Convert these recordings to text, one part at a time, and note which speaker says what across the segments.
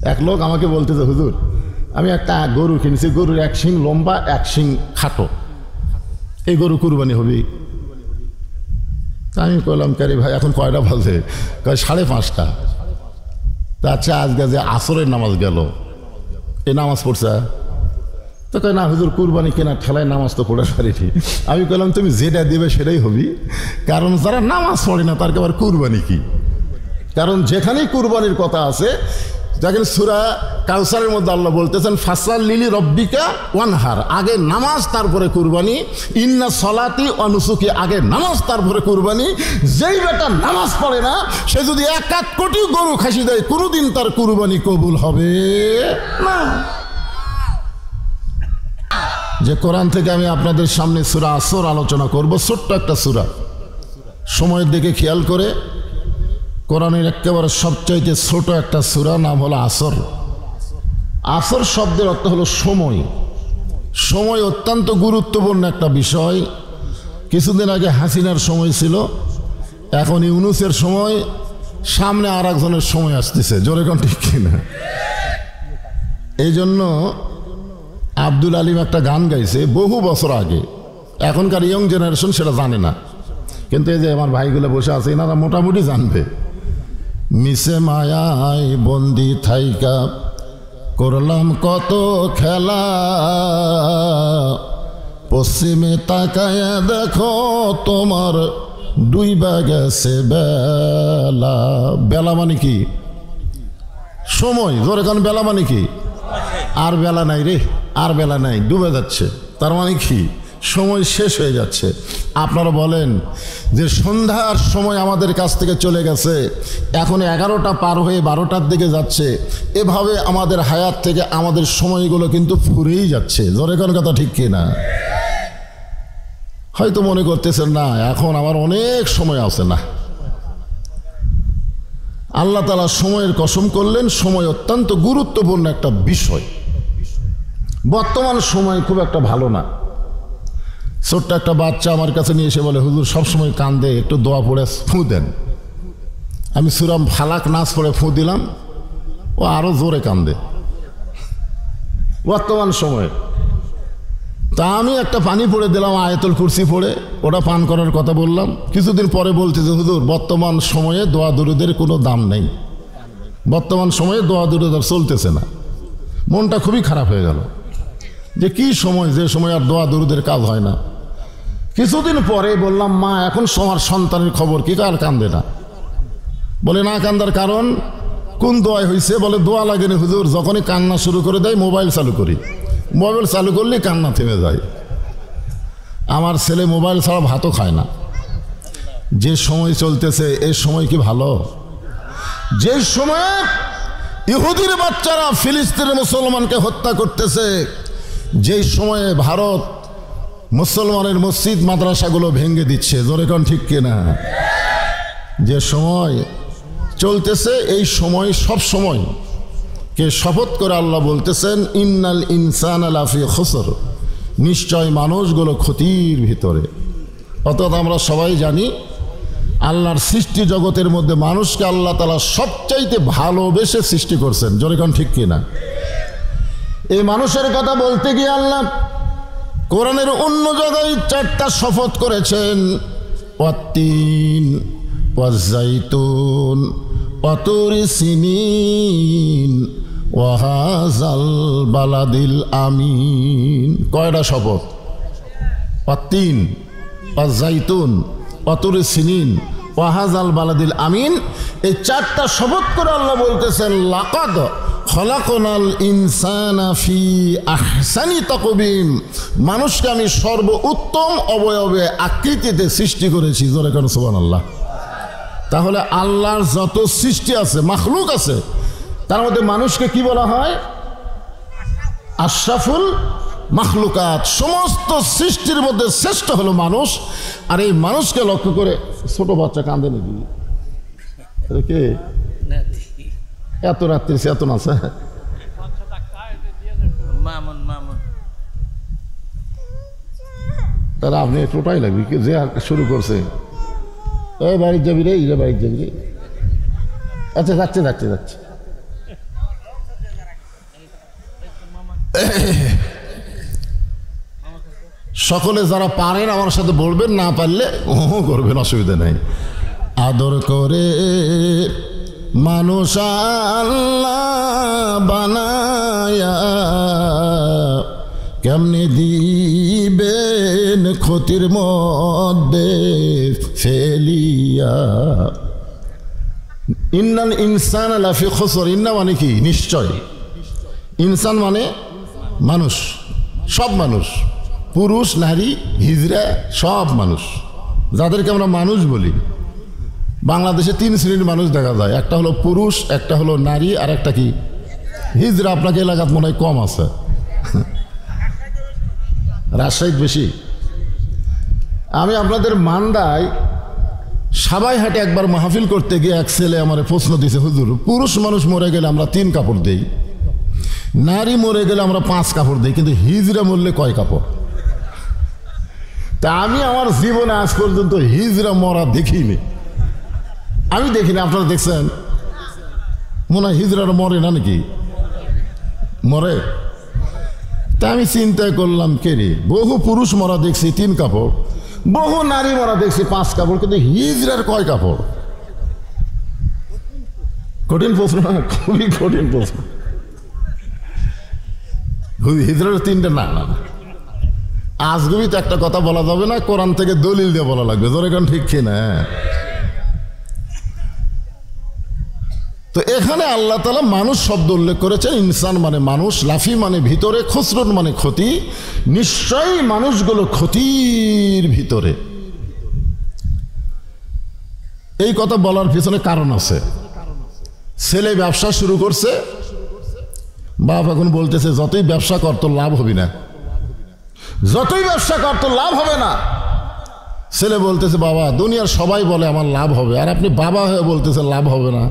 Speaker 1: এক লোক আমাকে বলতেছে, হুজুর আমি একটা গরু কিনেছি, গরুর এক শিং লম্বা এক শিং খাটো, এই গরু কুরবানি হবে? তা আমি বললাম, কারি ভাই এখন কয়টা বাজে? কয় 5:30। তা আচ্ছা, আজকে যে আসরের নামাজ গেল, এই নামাজ পড়ছে? তো কয় না হুজুর, কুরবানি কেনার ঠেলায় নামাজ তো পড়ে পারিনি। আমি বললাম, তুমি যেটা দিবে সেটাই হবি, কারণ যারা নামাজ পড়ে না তার আবার কুরবানি কি? কারণ যেখানেই কুরবানির কথা আছে, দেখেন সূরা কাউসারের মধ্যে আল্লাহ বলতেছেন, ফাসাল্লি লিরাব্বিকা ওয়ানহার, আগে নামাজ তারপরে কুরবানি, ইন্না সলাতি ওয়া নুসুকি, আগে নামাজ তারপরে কুরবানি। যেই বেটা নামাজ পড়ে না সে যদি 1 কোটি গরু খাসি দেয়, কোনোদিন তার কুরবানি কবুল হবে না। যে কোরআন থেকে আমি আপনাদের সামনে সূরা আসর আলোচনা করব, ছোট্ট একটা সূরা, সময়ের দিকে খেয়াল করে, কোরআনের একেবারে সবচাইতে ছোট একটা সূরা, নাম হলো আসর। আসর শব্দের অর্থ হলো সময়। সময় অত্যন্ত গুরুত্বপূর্ণ একটা বিষয়। কিছুদিন আগে হাসিনার সময় ছিল, এখন ইউনূসের সময়, সামনে আর একজনের সময় আসতেছে, জোরে কোন ঠিক কিনা? এই জন্য আব্দুল আলিম একটা গান গাইছে বহু বছর আগে, এখনকার ইয়ং জেনারেশন সেটা জানে না, কিন্তু এই যে আমার ভাইগুলো বসে আছে এনারা মোটামুটি জানবে। মিশে মায়ায় বন্দি থাইকা করলাম কত খেলা, পশ্চিমে তাকায়া দেখো তোমার ডুইবা গেছে বেলা। বেলা মানে কি? সময়। জোরে কারণ বেলা মানে কি? আর বেলা নাই রে, আর বেলা নাই, ডুবে যাচ্ছে। তার মানে কি? সময় শেষ হয়ে যাচ্ছে। আপনারা বলেন যে সন্ধ্যার সময় আমাদের কাছ থেকে চলে গেছে, এখন 11টা পার হয়ে 12টার দিকে যাচ্ছে, এভাবে আমাদের হায়াত থেকে আমাদের সময়গুলো কিন্তু ফুরেই যাচ্ছে। জোরে কোন কথা ঠিক কিনা? হয়তো মনে করতেছেন না এখন আমার অনেক সময় আছে, না, আল্লাহ তাআলা সময়ের কসম করলেন। সময় অত্যন্ত গুরুত্বপূর্ণ একটা বিষয়। বর্তমান সময় খুব একটা ভালো না। ছোট্ট একটা বাচ্চা আমার কাছে নিয়ে এসে বলে, হুজুর সবসময় কান্দে, একটু দোয়া পড়ে ফুঁ দেন। আমি সূরা ফালাক নাস পড়ে ফুঁ দিলাম, ও আরো জোরে কান্দে বর্তমান সময়ে। তা আমি একটা পানি পড়ে দিলাম আয়াতুল কুরসি পড়ে, ওটা পান করার কথা বললাম। কিছুদিন পরে বলতে যে হুজুর বর্তমান সময়ে দোয়া দুরুদের কোনো দাম নেই, বর্তমান সময়ে দোয়া দুরুদ চলতেছে না। মনটা খুবই খারাপ হয়ে গেল যে কি সময়, যে সময় আর দোয়া দুরুদের কাজ হয় না। কিছুদিন পরে বললাম, মা এখন আমার সন্তানের খবর কি? আর কান্দে না। বলে না কান্দার কারণ কোন দোয়াই হয়েছে? বলে দোয়া লাগেনি হুজুর, যখনই কান্না শুরু করে দেয় মোবাইল চালু করি, মোবাইল চালু করলে কান্না থেমে যায়। আমার ছেলে মোবাইল ছাড়া ভাতও খায় না। যে সময় চলতেছে এই সময় কি ভালো? যে সময় ইহুদির বাচ্চারা ফিলিস্তিনের মুসলমানকে হত্যা করতেছে, যেই সময়ে ভারত মুসলমানের মসজিদ মাদ্রাসাগুলো ভেঙে দিচ্ছে, জোরে কোন ঠিক কিনা? যে সময় চলতেছে এই সময়, সব সময় কে শপথ করে আল্লাহ বলতেছেন, ইন্নাল ইনসানা লাফি খুসর, নিশ্চয় মানুষগুলো ক্ষতির ভিতরে। অর্থাৎ আমরা সবাই জানি আল্লাহর সৃষ্টি জগতের মধ্যে মানুষকে আল্লাহ তাআলা সবচাইতে ভালোবেসে সৃষ্টি করছেন, জোরে কোন ঠিক কিনা? এই মানুষের কথা বলতে গিয়ে আল্লাহ কোরআনের অন্য জায়গায় 4টা শপথ করেছেন, ওয়াত্তিন ওয়াজ্জাইতুন ওয়াতুরি সিনিন ওয়াহাজাল বালাদিল আমিন। কয়টা শপথ? ওয়াত্তিন ওয়াজ্জাইতুন ওয়াতুরি সিনিন ওয়াহাজাল বালাদিল আমিন। এই 4টা শপথ করে আল্লাহ বলতেছেন, লাকাদ খলাকনাল ইনসানা ফি আহসানি তাকবীম, মানুষকে আমি সর্বোত্তম অবয়বে আকৃতিতে সৃষ্টি করেছি। জোরে কেন সুবহানাল্লাহ। তাহলে আল্লাহর যত সৃষ্টি আছে, মাখলুক আছে, তার মধ্যে মানুষকে কি বলা হয়? আশরাফুল মাখলুকাত। সমস্ত সৃষ্টির মধ্যে শ্রেষ্ঠ হলো মানুষ। আর এই মানুষকে লক্ষ্য করে ছোট বাচ্চা কাঁদে নাকি? কে এত রাত্রি এত নাচে? তাহলে আপনি টোটাই লাগবে কি যে শুরু করছে? ওই বাড়ির যাবি রে, বাড়ির যাবি রে। আচ্ছা যাচ্ছে যাচ্ছে যাচ্ছে। সকলে যারা পারেন আমার সাথে বলবেন, না পারলে করবেন, অসুবিধা নেই। আদর করে মানুষ আল্লাহ বানায়া কেমনে দিবেন ক্ষতির মধ্যে ফেলিয়া। ইন্নাল ইনসান লাফি খুসর। ইন্না মানে কি? নিশ্চয়। ইনসান মানে মানুষ, সব মানুষ, পুরুষ নারী হিজড়া সব মানুষ, যাদেরকে আমরা মানুষ বলি। বাংলাদেশে 3 শ্রেণীর মানুষ দেখা যায়, একটা হলো পুরুষ, একটা হলো নারী, আর একটা কি হিজড়া। আপনাকে এলাকাত মনে হয় কম আছে, রাজশাহীতে বেশি। আমি আপনাদের মান্দায় সাবাইহাটে একবার মাহফিল করতে গিয়ে এক ছেলে আমার প্রশ্ন দিয়েছে, হুজুর পুরুষ মানুষ মরে গেলে আমরা 3 কাপড় দেই, নারী মরে গেলে আমরা 5 কাপড় দিই, কিন্তু হিজড়া মরলে কয় কাপড়? তা আমি আমার জীবনে আজ পর্যন্ত হিজড়া মরা দেখিনি। আমি দেখিনি, আপনারা দেখছেন? মনে হয় হিজড়ারা মরে না নাকি? মরে? তা আমি চিন্তা করলাম, কে রে, বহু পুরুষ মরা দেখছি 3 কাপড়, বহু নারী মরা দেখছি 5 কাপড়, কিন্তু হিজড়ার কয় কাপড়? কঠিন প্রশ্ন না? খুবই কঠিন প্রশ্ন। হিজড়ার 3টা না না আজগুবি তো একটা কথা বলা যাবে না, কোরআন থেকে দলিল দিয়ে বলা লাগবে, জোরে কারণ ঠিক কিনা? তো এখানে আল্লাহ তাআলা মানুষ শব্দ উল্লেখ করেছেন। ইনসান মানে মানুষ, লাফি মানে ভিতরে, খুসরুন মানে ক্ষতি। নিশ্চয়ই মানুষগুলো ক্ষতির ভিতরে। এই কথা বলার পিছনে কারণ আছে। ছেলে ব্যবসা শুরু করছে, বাপ এখন বলতেছে যতই ব্যবসা কর তোর লাভ হবে না, যতই ব্যবসা কর তোর লাভ হবে না। ছেলে বলতেছে বাবা দুনিয়ার সবাই বলে আমার লাভ হবে, আর আপনি বাবা হয়ে বলতেছে লাভ হবে না।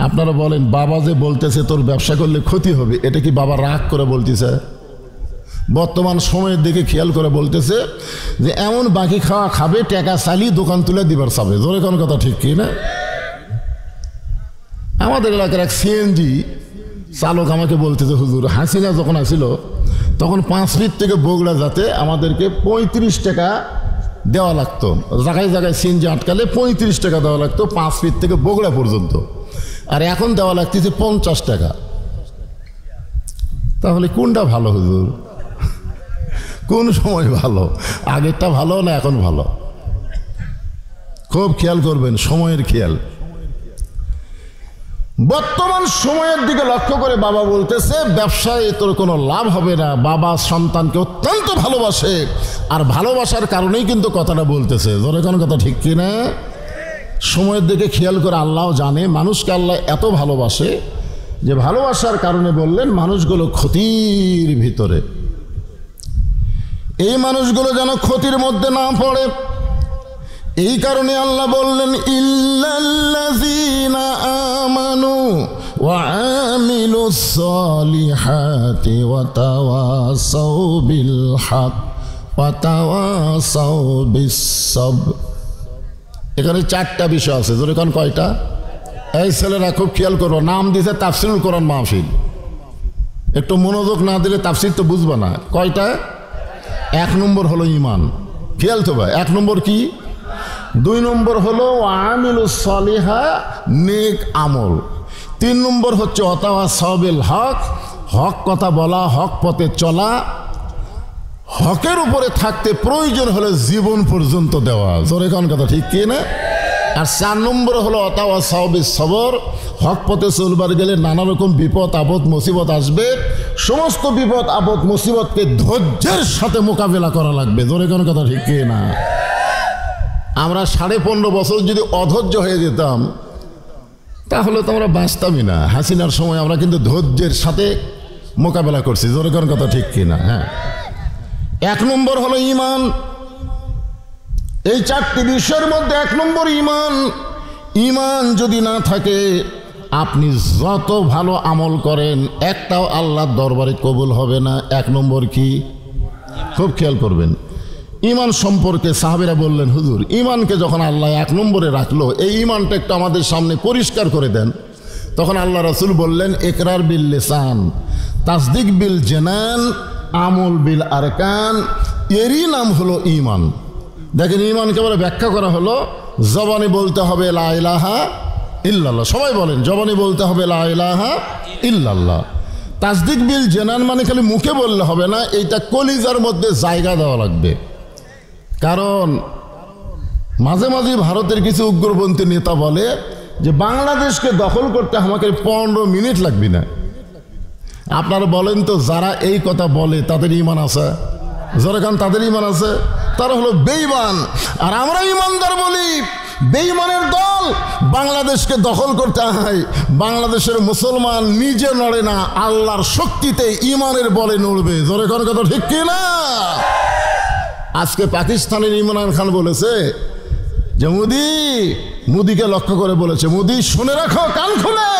Speaker 1: আপনারা বলেন বাবা যে বলতেছে তোর ব্যবসা করলে ক্ষতি হবে, এটা কি বাবা রাগ করে বলতেছে? বর্তমান সময়ের দিকে খেয়াল করে বলতেছে যে এমন বাকি খাওয়া খাবে, টাকা চালিয়ে দোকান তুলে দিবার চাবে। জোরে কোন কথা ঠিক কি না? আমাদের এলাকার এক সিএনজি চালক আমাকে বলতেছে, হুজুর হাসিনা যখন আসিল তখন 5 ফিট থেকে বগুড়া যাতে আমাদেরকে 35 টাকা দেওয়া লাগতো। জায়গায় জায়গায় সিএনজি আটকালে 35 টাকা দেওয়া লাগতো 5 ফিট থেকে বগুড়া পর্যন্ত, আর এখন দেওয়া লাগতেছে 50 টাকা। তাহলে কোনটা ভালো হুজুর? কোন সময় ভালো? আগেরটা ভালো না এখন ভালো? খুব খেয়াল করবেন, সময়ের খেয়াল। বর্তমান সময়ের দিকে লক্ষ্য করে বাবা বলতেছে ব্যবসায় তোর কোনো লাভ হবে না। বাবা সন্তানকে অত্যন্ত ভালোবাসে, আর ভালোবাসার কারণেই কিন্তু কথাটা বলতেছে। জোরে কোন কথা ঠিক কিনা? সময়ের দিকে খেয়াল করে আল্লাহ জানে মানুষকে আল্লাহ এত ভালোবাসে যে ভালোবাসার কারণে বললেন মানুষগুলো ক্ষতির ভিতরে। এই মানুষগুলো যেন ক্ষতির মধ্যে না পড়ে, এই কারণে আল্লাহ বললেন ইল্লাল্লাযীনা আমানু ওয়া আমিলুস সালিহাতি ওয়া তাওয়াসাউ বিল হক ওয়া তাওয়াসাউ বিস সাবর। এখানে 4টা বিষয় আছে। জোরে কোন কয়টা? এই ছেলেরা খুব খেয়াল করো, নাম দিয়েছে তাফসীরুল কোরআন মাহফিল। একটু মনোযোগ না দিলে তাফসীর তো বুঝবা না। কয়টা? 1 নম্বর হলো ঈমান। খেয়াল তো ভাই, 1 নম্বর কি? 2 নম্বর হলো আমিলুস সালিহা, নেক আমল। 3 নম্বর হচ্ছে ওয়াতাওয়াসাউ বিল হক, হক কথা বলা, হক পথে চলা, হকের উপরে থাকতে প্রয়োজন হলে জীবন পর্যন্ত দেওয়া। জোরে কোন কথা ঠিক কি না? আর 4 নম্বর হলো ওয়াতাওয়াসাউ বিস সবর, হক পথে চলবার গেলে নানা রকম বিপদ আপদ মুসিবত আসবে, সমস্ত বিপদ আপদ মুসিবতকে ধৈর্যের সাথে মোকাবেলা করা লাগবে। জোরে কোন কথা ঠিক কি না? আমরা 15.5 বছর যদি অধৈর্য হয়ে যেতাম তাহলে তো আমরা বাঁচতামই না। হাসিনার সময় আমরা কিন্তু ধৈর্যের সাথে মোকাবেলা করছি। জোরে কোন কথা ঠিক কি না? হ্যাঁ। 1 নম্বর হলো ঈমান। এই 4টি বিষয়ের মধ্যে 1 নম্বর ঈমান। ঈমান যদি না থাকে আপনি যত ভালো আমল করেন একটাও আল্লাহর দরবারে কবুল হবে না। 1 নম্বর কি? খুব খেয়াল করবেন। ঈমান সম্পর্কে সাহাবীরা বললেন, হুজুর ঈমানকে যখন আল্লাহ 1 নম্বরে রাখলো, এই ঈমানটা একটু আমাদের সামনে পরিষ্কার করে দেন। তখন আল্লাহ রাসূল বললেন ইকরার বিল লিসান, তাসদিক বিল জানান, আমল বিল আরকান, এরই নাম হলো ঈমান। দেখেন ঈমানকে বলে ব্যাখ্যা করা হলো, জবানে বলতে হবে লা ইলাহা ইল্লাল্লাহ। সবাই বলেন, জবানে বলতে হবে লা ইলাহা ইল্লাল্লাহ। তাসদিক বিল জানান মানে খালি মুখে বললে হবে না, এইটা কলিজার মধ্যে জায়গা দেওয়া লাগবে। কারণ মাঝে মাঝে ভারতের কিছু উগ্রপন্থী নেতা বলে যে বাংলাদেশকে দখল করতে আমাকে 15 মিনিট লাগবে না। আপনারা বলেন তো, যারা এই কথা বলে তাদের ঈমান আছে? যেরকম তাদের ঈমান আছে, তারা হলো বেঈমান। আর আমরা ঈমানদার বলি বেঈমানের দল বাংলাদেশকে দখল করতে হয়। বাংলাদেশের মুসলমান নিজে নড়ে না, আল্লাহর শক্তিতে ঈমানের বলে নড়বে। যেরকম কথা ঠিক কি না? আজকে পাকিস্তানের ইমরান খান বলেছে যে মোদিকে লক্ষ্য করে বলেছে, মোদি শুনে রাখো কান খুলে,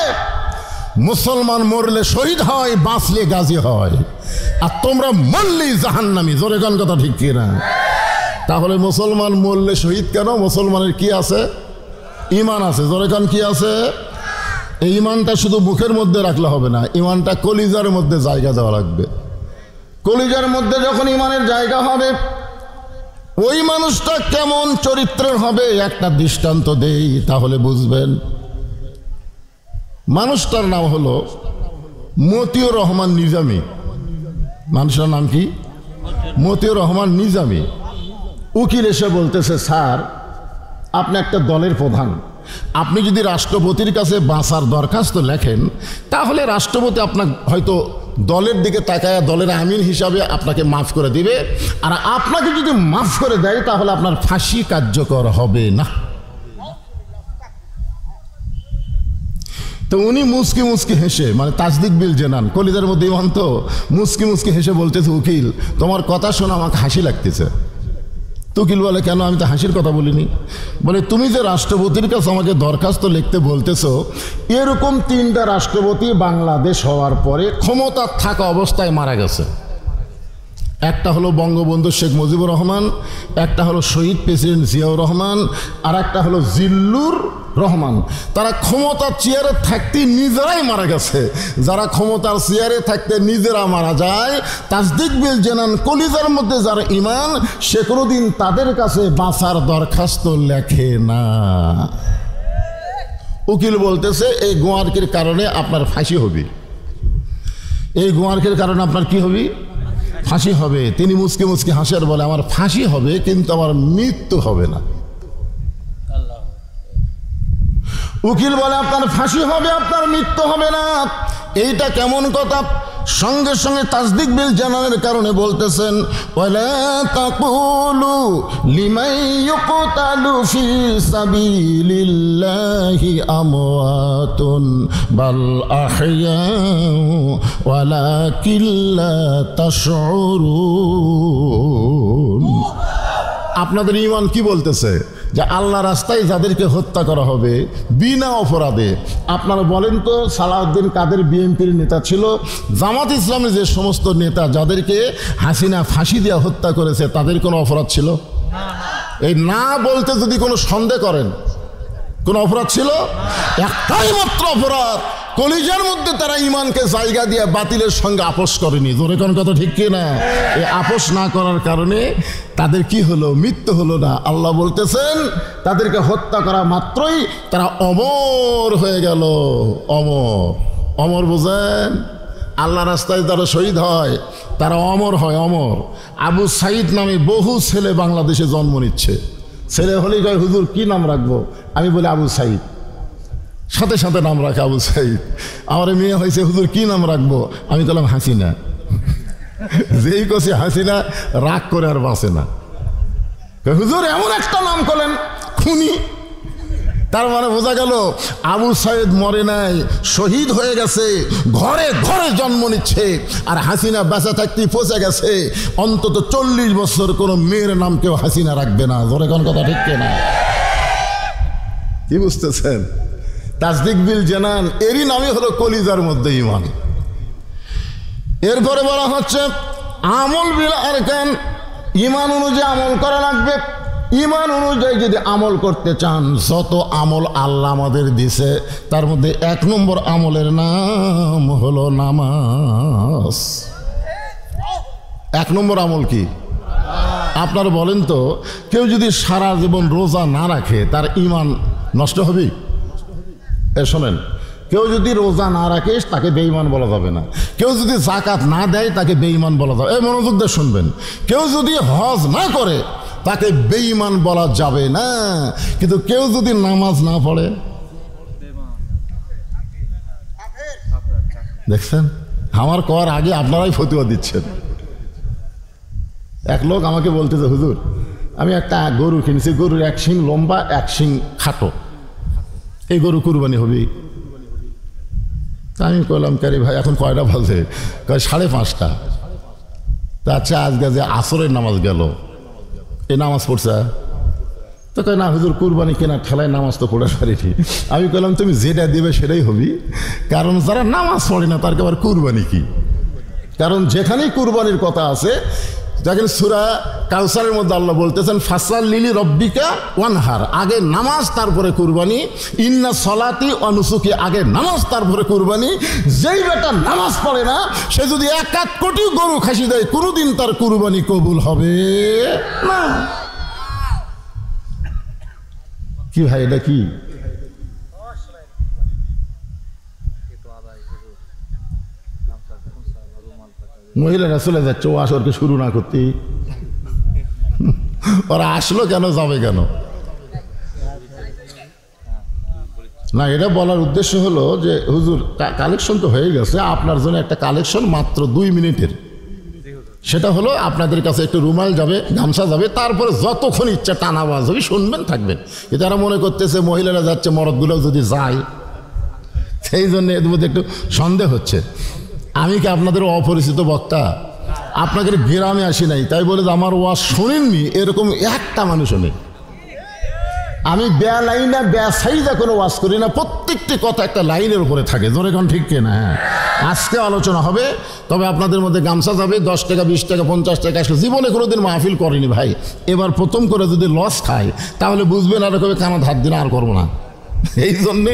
Speaker 1: মুসলমান মরলে শহীদ হয়, বাঁচলে গাজী হয়, আর তোমরা মরলেই জাহান্নামী। জোরে গান কথা ঠিক কি না? তাহলে মুসলমান মরলে শহীদ কেন? মুসলমানের কি আছে? ঈমান আছে। জোরে গান কি আছে? এই ঈমানটা শুধু মুখের মধ্যে রাখলে হবে না, ঈমানটা কলিজার মধ্যে জায়গা দেওয়া লাগবে। কলিজার মধ্যে যখন ঈমানের জায়গা হবে, ওই মানুষটা কেমন চরিত্রের হবে একটা দৃষ্টান্ত দেই, তাহলে বুঝবেন। মানুষটার নাম হলো মতিউর রহমান নিজামী। মানুষটার নাম কি? মতিউর রহমান নিজামী। উকিল এসে বলতেছে, স্যার আপনি একটা দলের প্রধান, আপনি যদি রাষ্ট্রপতির কাছে বাঁচার দরখাস্ত লেখেন, তাহলে রাষ্ট্রপতি আপনার হয়তো দলের দিকে তাকায় দলের আমির হিসাবে আপনাকে মাফ করে দিবে, আর আপনাকে যদি মাফ করে দেয় তাহলে আপনার ফাঁসি কার্যকর হবে না। তো উনি মুসকি মুসকি হেসে, মানে তাসদিক বিল জানান, কলিজার মধ্যে ঈমান তো, মুসকি মুসকি হেসে বলতেছে, উকিল তোমার কথা শোনা আমাকে হাসি লাগতেছে। উকিল বলে, কেন? আমি তো হাসির কথা বলিনি। বলে, তুমি যে রাষ্ট্রপতির কাছে আমাকে দরখাস্ত লিখতে বলতেছো, এরকম 3টা রাষ্ট্রপতি বাংলাদেশ হওয়ার পরে ক্ষমতা থাকা অবস্থায় মারা গেছে। একটা হলো বঙ্গবন্ধু শেখ মুজিবুর রহমান, একটা হলো শহীদ প্রেসিডেন্ট জিয়াউর রহমান, আর একটা হলো জিল্লুর রহমান। তারা ক্ষমতার চেয়ারে থাকতে নিজেরাই মারা গেছে। যারা ক্ষমতার চেয়ারে থাকতে নিজেরা মারা যায়, তাসদিক বিল জানান, কলিজার মধ্যে যার ঈমান, সে কোনোদিন তাদের কাছে বাঁচার দরখাস্ত লেখে না। উকিল বলতেছে, এই গোয়ার্কের কারণে আপনার ফাঁসি হবে। এই গোয়ার্কের কারণে আপনার কি হবে? ফাঁসি হবে। তিনি মুসকি মুসকি হাসের বলে, আমার ফাঁসি হবে কিন্তু আমার মৃত্যু হবে না। উকিল বলে, আপনার ফাঁসি হবে, আপনার মৃত্যু হবে না। এইটা কেমন কথা? সঙ্গে সঙ্গে তাসদিক বিল জানানের কারণে বলতেছেন, ওয়ালা তাকুলু লিমান ইউকতালু ফি সাবিলিল্লাহি আমওয়াতুন বাল আহইয়াউ ওয়ালাকিন লা তাশউরুন। আপনাদের ঈমান কি বলতেছে? যে আল্লাহ রাস্তায় যাদেরকে হত্যা করা হবে বিনা অপরাধে। আপনারা বলেন তো, সালাউদ্দিন কাদের বিএনপির নেতা ছিল, জামাত ইসলামের যে সমস্ত নেতা যাদেরকে হাসিনা ফাঁসি দিয়ে হত্যা করেছে, তাদের কোনো অপরাধ ছিল? এই না বলতে যদি কোনো সন্দেহ করেন, কোনো অপরাধ ছিল? একটাই মাত্র অপরাধ, কলিজার মধ্যে তারা ঈমানকে জায়গা দিয়ে বাতিলের সঙ্গে আপোষ করেনি। জোরে কোন কথা ঠিক কি না? এই আপোষ না করার কারণে তাদের কি হলো? মৃত্যু হলো না। আল্লাহ বলতেছেন, তাদেরকে হত্যা করা মাত্রই তারা অমর হয়ে গেল। অমর, অমর বোঝেন? আল্লাহ রাস্তায় যারা শহীদ হয় তারা অমর হয়, অমর। আবু সাইদ নামে বহু ছেলে বাংলাদেশে জন্ম নিচ্ছে। ছেলে হলেই কয়, হুজুর কি নাম রাখবো? আমি বলি আবু সাইদ, সাথে সাথে নাম রাখে আবু সাইদ। আমার মেয়ে হয়েছে, হুজুর কি নাম রাখবো? আমি বললাম হাসিনা। যেই কষে হাসিনা, রাগ করে আর বাঁচে না। হুজুর এমন একটা নাম করলেন, খুনি। তার মানে বোঝা গেল আবু সাইদ মরে নাই, শহীদ হয়ে গেছে, ঘরে ঘরে জন্ম নিচ্ছে। আর হাসিনা বেঁচে থাকতেই পচে গেছে। অন্তত 40 বছর কোনো মেয়ের নাম কেউ হাসিনা রাখবে না। ধরে কোন কথা ঠিক না? কি বুঝতেছেন? তাসদিক বিল জানান, এরই নামই হলো কলিজার মধ্যে ঈমান। এরপরে বলা হচ্ছে আমল বিল আরকান, ঈমান অনুযায়ী আমল করা লাগবে। ইমান অনুযায়ী যদি আমল করতে চান, যত আমল আল্লাহ আমাদের দিছে তার মধ্যে 1 নম্বর আমলের নাম হলো নামাজ। 1 নম্বর আমল কি? আপনারা বলেন তো, কেউ যদি সারা জীবন রোজা না রাখে তার ইমান নষ্ট হবে? শোনেন, কেউ যদি রোজা না রাখে তাকে বেঈমান বলা যাবে না। কেউ যদি যাকাত না দেয় তাকে বেঈমান বলা যাবে। এই মনোযোগ দিয়ে শুনবেন, কেউ যদি হজ না করে তাকে বেঈমান বলা যাবে না। কিন্তু কেউ যদি নামাজ না পড়ে, দেখছেন আমার কর আগে আপনারাই ফতোয়া দিচ্ছেন। এক লোক আমাকে বলতেছে, হুজুর আমি একটা গরু কিনেছি, গরুর 1 শিং লম্বা 1 শিং খাটো, এই গরু কুরবানি হবে। তা আমি বললাম, কারি ভাই এখন কয়টা বাজে? কয় 5:30। তা আচ্ছা, আজকে যে আসরের নামাজ গেল, এই নামাজ পড়ছে? তো কয় না হুজুর, কুরবানি কেনার ঠেলায় নামাজ তো পড়ে পারিনি। আমি বললাম, তুমি যেটা দেবে সেটাই হবি, কারণ যারা নামাজ পড়ে না তার আবার কুরবানি কি? কারণ যেখানেই কুরবানির কথা আছে, দেখেন সূরা কাউসারের মধ্যে আল্লাহ বলতেছেন, ফাসাল্লি লিরাব্বিকা ওয়ানহার, আগে নামাজ তারপরে কুরবানি। ইন্না সলাতি ওয়া নুসুকি, আগে নামাজ তারপরে কুরবানি। যেই বেটা নামাজ পড়ে না সে যদি 1 কোটি গরু খাসি দেয়, কোনোদিন তার কুরবানি কবুল হবে না। কি ভাই এটা কি? মহিলারা চলে যাচ্ছে, ও আসরকে শুরু না করতে। ওরা আসলো কেন, যাবে কেন? না, এটা বলার উদ্দেশ্য হলো যে হুজুর কালেকশন তো হয়ে গেছে, আপনার জন্য একটা কালেকশন মাত্র 2 মিনিটের। সেটা হলো আপনাদের কাছে একটু রুমাল যাবে, গামছা যাবে, তারপরে যতক্ষণ ইচ্ছা টানা আওয়াজ হবে শুনবেন, থাকবেন। কিন্তু তারা মনে করতেছে মহিলারা যাচ্ছে, মরদগুলো যদি যায়, সেই জন্য এর মধ্যে একটু সন্দেহ হচ্ছে। আমি কি আপনাদের অপরিচিত বক্তা? আপনাদের গ্রামে আসি নাই তাই বলে যে আমার ওয়াজ শোনেননি এরকম একটা মানুষও নেই। আমি লাইনা সাইজা কোনো ওয়াজ করি না, প্রত্যেকটি কথা একটা লাইনের উপরে থাকে। জোরে কোন ঠিক কিনা? হ্যাঁ, আজকে আলোচনা হবে, তবে আপনাদের মধ্যে গামছা যাবে 10 টাকা 20 টাকা 50 টাকা। আসলে জীবনে কোনোদিন মাহফিল করেনি ভাই, এবার প্রথম করে যদি লস খায় তাহলে বুঝবেন আর কবে কানা ধার দিন আর করবো না। এই জন্যে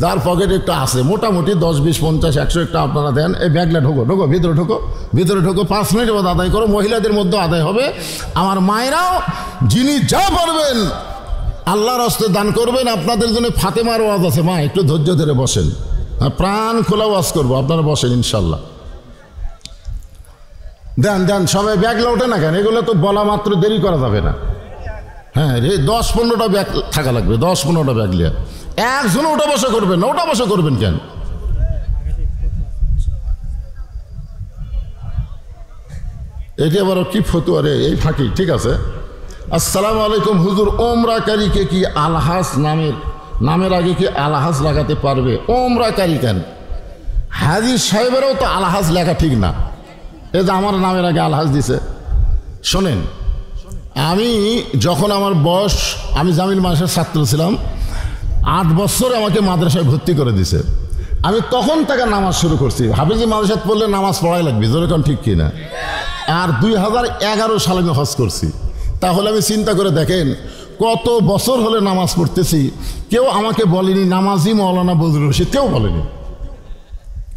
Speaker 1: যার পকেটে একটু আছে মোটামুটি 10 20 50 100 একটা আপনারা দেন। এই ব্যাগটা ঢোকো ভিতরে ঢোকো 5 মিনিটের মধ্যে আদায় করো। মহিলাদের মধ্যে আদায় হবে। আমার মায়েরাও যিনি যা পারবেন আল্লাহর হস্তে দান করবেন। আপনাদের জন্য ফাতেমার ওয়াজ আছে, মা একটু ধৈর্য ধরে বসেন, প্রাণ খোলা ওয়াজ করবো, আপনারা বসেন ইনশাল্লাহ। দেন সবাই ব্যাগলা ওঠে না কেন? এগুলো তো বলা মাত্র দেরি করা যাবে না। হ্যাঁ রে, 10-15টা ব্যাগ থাকা লাগবে, 10-15টা ব্যাগ লিয়া। একজন ওটা বসা করবেন না, ওটা বসা করবেন কেন? এটি আবার কি ফতুয়া রে, এই ফাঁকি। ঠিক আছে, আসসালামু আলাইকুম হুজুর, ওমরাকারীকে কি আলহাজ নামের আগে কি আলহাজ লাগাতে পারবে? ওমরাকারী কেন? হাজী সাহেবেরও তো আলহাজ লেখা ঠিক না। এই যে আমার নামের আগে আলহাজ দিছে। শোনেন, আমি যখন আমার বয়স, আমি জামিল মাদ্রাসার ছাত্র ছিলাম, 8 বছর আমাকে মাদ্রাসায় ভর্তি করে দিছে। আমি তখন থেকে নামাজ শুরু করছি। হাফিজি মাদ্রাসায় পড়লে নামাজ পড়াই লাগবে, যেরকম ঠিক কিনা? আর 2011 সালে আমি হজ করছি। তাহলে আমি চিন্তা করে দেখেন কত বছর হলে নামাজ পড়তেছি। কেউ আমাকে বলেনি নামাজি মৌলানা বজলুর রশিদ, কেউ বলেনি।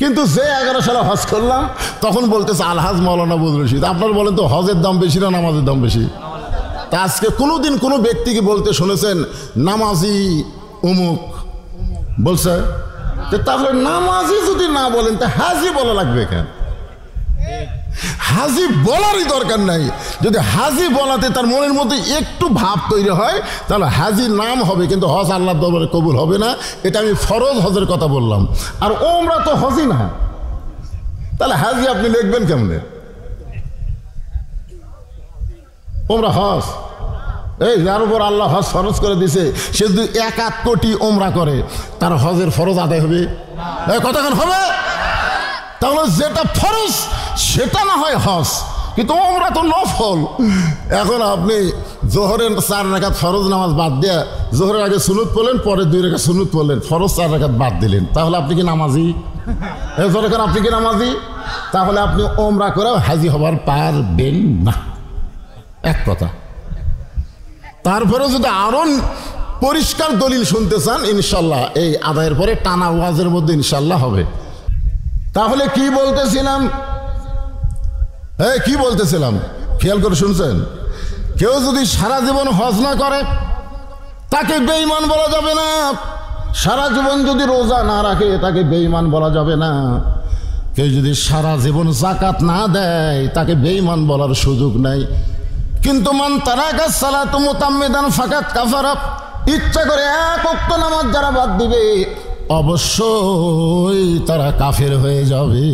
Speaker 1: কিন্তু যে 11 সালে হজ করলাম তখন বলতেছে আলহাজ মৌলানা বজলুর রশিদ। আপনারা বলেন তো হজের দাম বেশি না নামাজের দাম বেশি? তা আজকে কোনোদিন কোনো ব্যক্তিকে বলতে শুনেছেন নামাজি অমুক বলছে? তাহলে নামাজি যদি না বলেন তা হাজি বলা লাগবে কেন? হাজি বলারই দরকার নাই। যদি হাজি বলাতে তার মনের মধ্যে একটু ভাব তৈরি হয় তাহলে হাজি নাম হবে, কিন্তু হজ আল্লাহর দরবারে কবুল হবে না। এটা আমি ফরজ হজের কথা বললাম। আর ওমরা তো হজই না, তাহলে হাজি আপনি লিখবেন কেমনে? ওমরা হজ, এই যার উপর আল্লাহ হজ ফরজ করে দিছে সে যদি 1 কোটি ওমরা করে তার হজের ফরজ আদায় হবে? কতক্ষণ হবে? তাহলে যেটা ফরজ সেটা না হয় হজ, কিন্তু ওমরা তো নফল। এখন আপনি জোহরের 4 রাকাত ফরজ নামাজ বাদ দিয়ে জোহরের আগে সুন্নত পড়লেন, পরে 2 রাকাত সুন্নত পড়লেন, ফরজ 4 রাকাত বাদ দিলেন, তাহলে আপনি কি নামাজি? যখন আপনি কি নামাজি? তাহলে আপনি ওমরা করে হাজি হবার পারবেন না। এক কথা। তারপরে যদি আরো পরিষ্কার দলিল শুনতে চান, ইনশাল্লাহ এই আদায়ের পরে টানা ওয়াজের মধ্যে ইনশাল্লাহ হবে। তাহলে কি বলতেছিলাম? কি বলতেছিলাম খেয়াল করে শুনছেন? কেউ যদি সারা জীবন হজ না করে তাকে বেঈমান বলা যাবে না। সারা জীবন যদি রোজা না রাখে তাকে বেঈমান বলা যাবে না। কেউ যদি সারা জীবন যাকাত না দেয় তাকে বেঈমান বলার সুযোগ নাই। কিন্তু মান তারাকা সালাতু মুতাম্মিদান ফাকাত কাফারা, ইচ্ছা করে এক ওয়াক্ত নামাজ যারা বাদ দিবে অবশ্যই তারা কাফের হয়ে যাবে।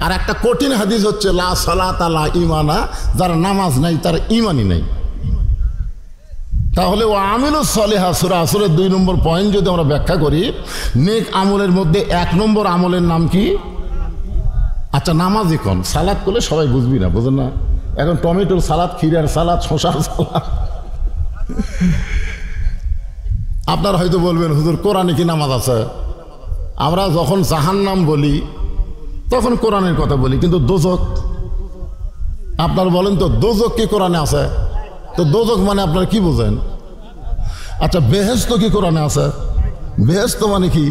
Speaker 1: আর একটা কঠিন হাদিস হচ্ছে লা সালাতা লা ঈমানা, যার নামাজ নাই তার ঈমানই নাই। তাহলে ও আমিলুস সলিহা সূরা আসরের 2 নম্বর পয়েন্ট যদি আমরা ব্যাখ্যা করি, নেক আমলের মধ্যে 1 নম্বর আমলের নাম কি? আচ্ছা নামাজই কোন? সালাদ করলে সবাই বুঝবি না, বুঝেন না? এখন টমেটোর সালাদ, ক্ষীরার সালাদ, শশার সালাদ। আপনারা হয়তো বলবেন হুজুর কোরআনে কি নামাজ আছে? আমরা যখন জাহান্নাম বলি তখন কোরআনের কথা বলি, কিন্তু দোজক আপনার বলেন তো দোজক কি কোরআনে আছে? তো দোজক মানে আপনারা কি বোঝেন? আচ্ছা বেহেশত কি কোরআনে আছে? বেহেশত মানে কি?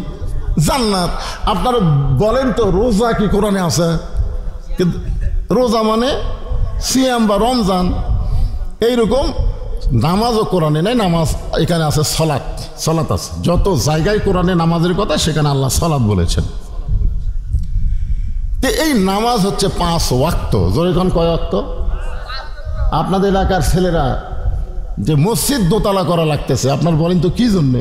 Speaker 1: জান্নাত। আপনারা বলেন তো রোজা কি কোরআনে আছে? কিন্তু রোজা মানে সিয়াম বা রমজান। এইরকম নামাজও কোরআনে নেই, নামাজ এখানে আছে সলাৎ। সলাৎ আছে যত জায়গায় কোরআনে নামাজের কথা সেখানে আল্লাহ সলাৎ বলেছেন। এই নামাজ হচ্ছে 5 ওয়াক্ত। যখন কয় ওয়াক্ত? আপনাদের এলাকার ছেলেরা যে মসজিদ দোতলা করা লাগতেছে, আপনার বলেন তো কি জন্যে?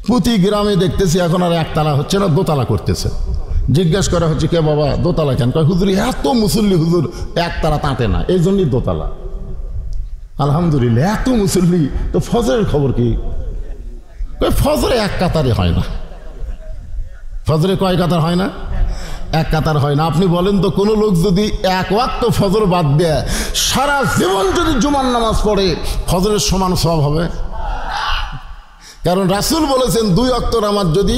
Speaker 1: প্রতি গ্রামে দেখতেছি এখন আর একতলা হচ্ছে না, দোতলা করতেছে। জিজ্ঞেস করা হচ্ছে কে বাবা দোতলা কেন? কয় হুজুর এত মুসল্লি হুজুর একতলা তাঁতে না, এই জন্যই দোতলা। আলহামদুলিল্লাহ, এত মুসল্লি তো ফজরের খবর কি? ফজরে এক কাতারে হয় না। ফজরে কয় কাতার হয় না? এক কাতার হয় না। আপনি বলেন তো কোনো লোক যদি এক ওয়াক্ত ফজর বাদ দেয় সারা জীবন যদি জুমার নামাজ পড়ে ফজরের সমান সওয়াব হবে? কারণ রাসূল বলেছেন 2 ওয়াক্ত নামাজ যদি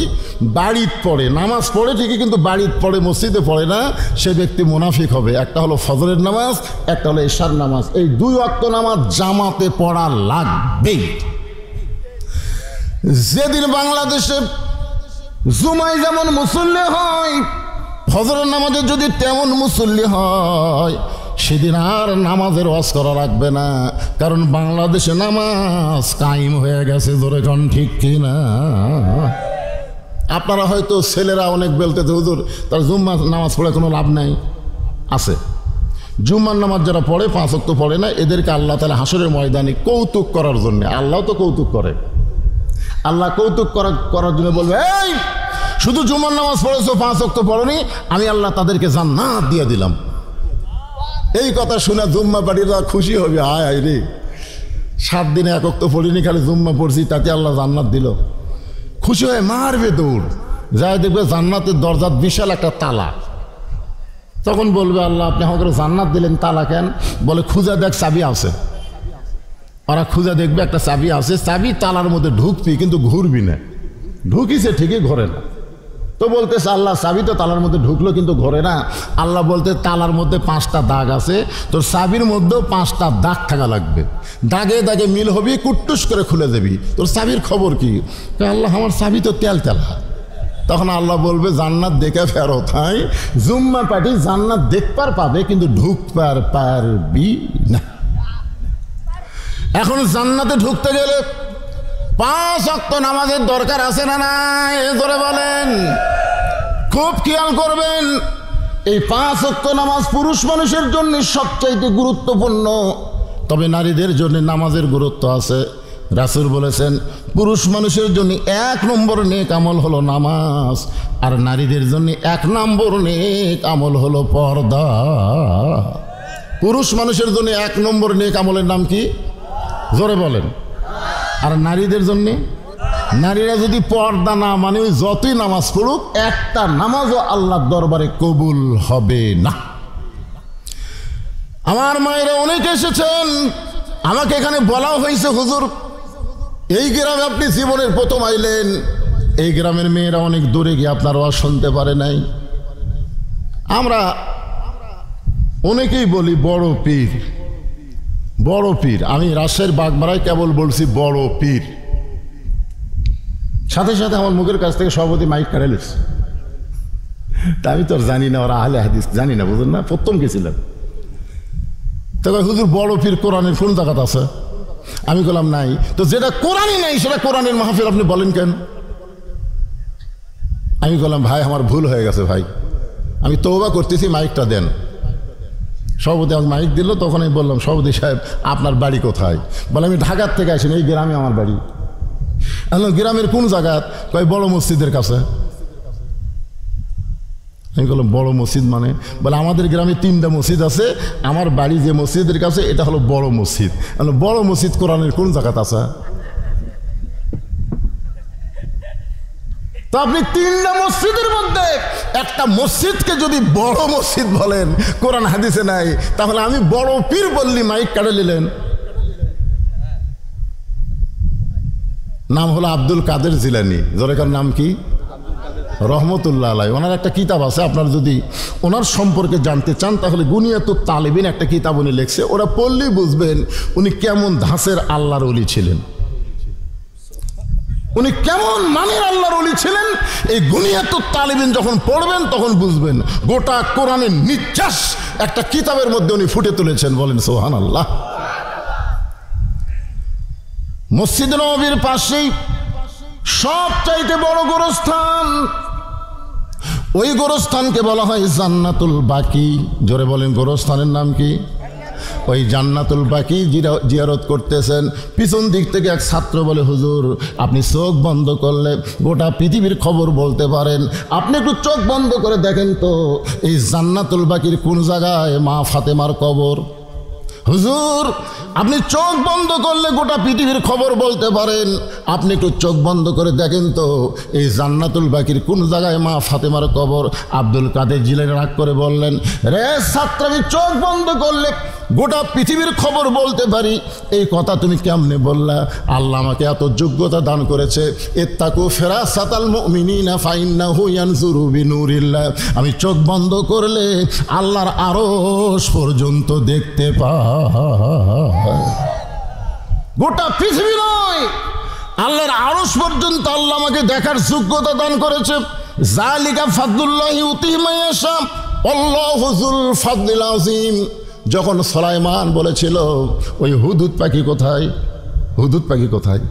Speaker 1: বাড়িতে পড়ে, নামাজ পড়ে ঠিকই কিন্তু বাড়িতে পড়ে, মসজিদে পড়ে না, সে ব্যক্তি মুনাফিক হবে। একটা হলো ফজরের নামাজ, একটা হলো ইশার নামাজ। এই 2 ওয়াক্ত নামাজ জামাতে পড়া লাগবেই। যেদিন বাংলাদেশে জুমায় যেমন মুসল্লি হয়, ফজরের নামাজে যদি তেমন মুসল্লি হয়, সেদিন আর নামাজের ওয়াজ করা লাগবে না। কারণ বাংলাদেশে নামাজ কায়েম হয়ে গেছে। ধরে কোন ঠিক কিনা? আপনারা হয়তো ছেলেরা অনেক বলতে হুজুর তার জুম্মার নামাজ পড়ে কোনো লাভ নাই। আছে জুম্মার নামাজ যারা পড়ে 5 ওয়াক্ত পড়ে না, এদেরকে আল্লাহ তাআলা হাসরের ময়দানে কৌতুক করার জন্য, আল্লাহ তো কৌতুক করে, আল্লাহ কৌতুক করার জন্য বলবে এই শুধু জুমার নামাজ পড়েছো 5 ওয়াক্ত পড়নি, আমি আল্লাহ তাদেরকে জান্নাত দিয়ে দিলাম। এই কথা শুনে জুম্মা পার্টিরা খুশি হবে, হায় হায় রে 7 দিনে 1 ওয়াক্ত পড়িনি, খালি জুম্মা পড়ছি তাতে আল্লাহ জান্নাত দিল। খুশি হয়ে মারবে দৌড়, যাই দেখবে জান্নাতের দরজার বিশাল একটা তালা। তখন বলবে আল্লাহ আপনি আমাকে জান্নাত দিলেন, তালা কেন? বলে খুঁজে দেখ চাবি আছে। ওরা খুঁজে দেখবে একটা চাবি আছে, চাবি তালার মধ্যে ঢুকবি কিন্তু ঘুরবি না। ঢুকিছে ঠিকই ঘরে না। তো বলতেছে আল্লাহ চাবি তো তালার মধ্যে ঢুকলো কিন্তু ঘরে না। আল্লাহ বলতে তালার মধ্যে 5টা দাগ আছে, তোর চাবির মধ্যেও 5টা দাগ থাকা লাগবে। দাগে দাগে মিল হবি, কুট্টুস করে খুলে দেবি। তোর চাবির খবর কি? আল্লাহ আমার চাবি তো তেল তেলা। তখন আল্লাহ বলবে জান্নাত দেখে ফেরত। হয় জুম্মা পার্টি জান্নাত দেখবার পাবে কিন্তু ঢুকবার পারবি না। এখন জান্নাতে ঢুকতে গেলে 5 ওয়াক্ত নামাজের দরকার আছে না নাই? ধরে বলেন, খুব খেয়াল করবেন। এই 5 ওয়াক্ত নামাজ পুরুষ মানুষের জন্য সবচাইতে গুরুত্বপূর্ণ, তবে নারীদের জন্য নামাজের গুরুত্ব আছে। রাসূল বলেছেন পুরুষ মানুষের জন্য 1 নম্বর নেক আমল হলো নামাজ, আর নারীদের জন্য 1 নম্বর নেক আমল হলো পর্দা। পুরুষ মানুষের জন্য 1 নম্বর নেক আমলের নাম কি? জোরে বলেন। আর নারীদের জন্য, নারীরা যদি পর্দা না মানে যতই নামাজ পড়ুক, একটা নামাজও আল্লাহর দরবারে কবুল হবে না। আমার মায়েরা অনেকে এসেছেন, আমাকে এখানে বলা হয়েছে হুজুর এই গ্রামে আপনি জীবনের প্রথম আইলেন, এই গ্রামের মেয়েরা অনেক দূরে গিয়ে আপনার ওয়াজ শুনতে পারে নাই। আমরা অনেকেই বলি বড় পীর, বড় পীর। আমি রাজশাহীর বাগমারায় কেবল বলছি বড় পীর, সাথে সাথে আমার মুখের কাছ থেকে সভাপতি মাইক কাড়ে লিখছে। তা আমি তো আর জানি না ওরা আহলে হাদিস, জানি না, বুঝলেন না, প্রথম গেছিলাম। তবে হুজুর বড় পীর কোরআনের কোন জায়গাত আছে? আমি বললাম নাই। তো যেটা কোরআনই নাই সেটা কোরআনের মাহফিল আপনি বলেন কেন? আমি বললাম ভাই আমার ভুল হয়ে গেছে ভাই, আমি তওবা করতেছি, মাইকটা দেন। সভাপতি আমাকে মাইক দিল, তখন আমি বললাম সভাপতি সাহেব আপনার বাড়ি কোথায়? বলে আমি ঢাকার থেকে আসি, এই গ্রামে আমার বাড়ি। গ্রামের কোন জায়গা? কয় বড় মসজিদের কাছে। আমি বললাম বড় মসজিদ মানে? বলে আমাদের গ্রামে 3টা মসজিদ আছে, আমার বাড়ি যে মসজিদের কাছে এটা হলো বড় মসজিদ। বড় মসজিদ কোরআনের কোন জায়গাতে আছে? তো আপনি 3টা মসজিদের মধ্যে একটা মসজিদকে যদি বড় মসজিদ বলেন, কোরআন হাদিসে নাই, তাহলে আমি বড় পীর বললি মাইক কাটে নিলেন। নাম হলো আব্দুল কাদের জিলানী। জোরেকার নাম কি? রহমতুল্লাহ আলাই। ওনার একটা কিতাব আছে, আপনার যদি ওনার সম্পর্কে জানতে চান তাহলে গুনিয়াতুত তালিবিন একটা কিতাব উনি লিখছে, ওরা পড়লেই বুঝবেন উনি কেমন ধাঁচের আল্লাহর ওলি ছিলেন, উনি কেমন মানের আল্লাহর ওলি ছিলেন। এই গুনিয়াতুত তালিবিন যখন পড়বেন তখন বুঝবেন। গোটা কোরআনের নিঃশ্বাস একটা কিতাবের মধ্যে উনি ফুটে তুলেছেন। বলেন সুবহানাল্লাহ। মসজিদ নববীর পাশেই সবচাইতে বড় গোরস্থান, ওই গোরস্থানকে বলা হয় জান্নাতুল বাকি। জোরে বলেন গোরস্থানের নাম কি? ওই জান্নাতুল বাকি জিয়ারত করতেছেন। পিছন দিক থেকে এক ছাত্র বলে হুজুর আপনি চোখ বন্ধ করলে গোটা পৃথিবীর খবর বলতে পারেন, আপনি একটু চোখ বন্ধ করে দেখেন তো এই জান্নাতুল বাকির কোন জায়গায় মা ফাতেমার কবর। হুজুর আপনি চোখ বন্ধ করলে গোটা পৃথিবীর খবর বলতে পারেন, আপনি একটু চোখ বন্ধ করে দেখেন তো এই জান্নাতুল বাকির কোন জায়গায় মা ফাতেমার কবর। আব্দুল কাদের জিলানী রাগ করে বললেন, রে ছাত্র, আমি চোখ বন্ধ করলে গোটা পৃথিবীর খবর বলতে পারি, এই কথা তুমি কেমনে বললা? আল্লাহ আমাকে এত যোগ্যতা দান করেছে। ইত্তাকু ফিরাসাতাল মুমিনিনা ফাইন্নাহু ইয়ানজুরু বিনুরিল্লাহ। আমি চোখ বন্ধ করলে আল্লাহর আরশ পর্যন্ত দেখতে পাই। গোটা পৃথিবী নয়, আল্লাহর আরশ পর্যন্ত আল্লাহ আমাকে দেখার যোগ্যতা দান করেছে। যালিকা ফাদলুল্লাহি ইউতিহি মান ইয়াশা আল্লাহু যুল ফাদলিল আযীম। যখন সুলাইমান বলেছিল ওই হুদুদ পাখি কোথায়, হুদুদ পাখি কোথায়,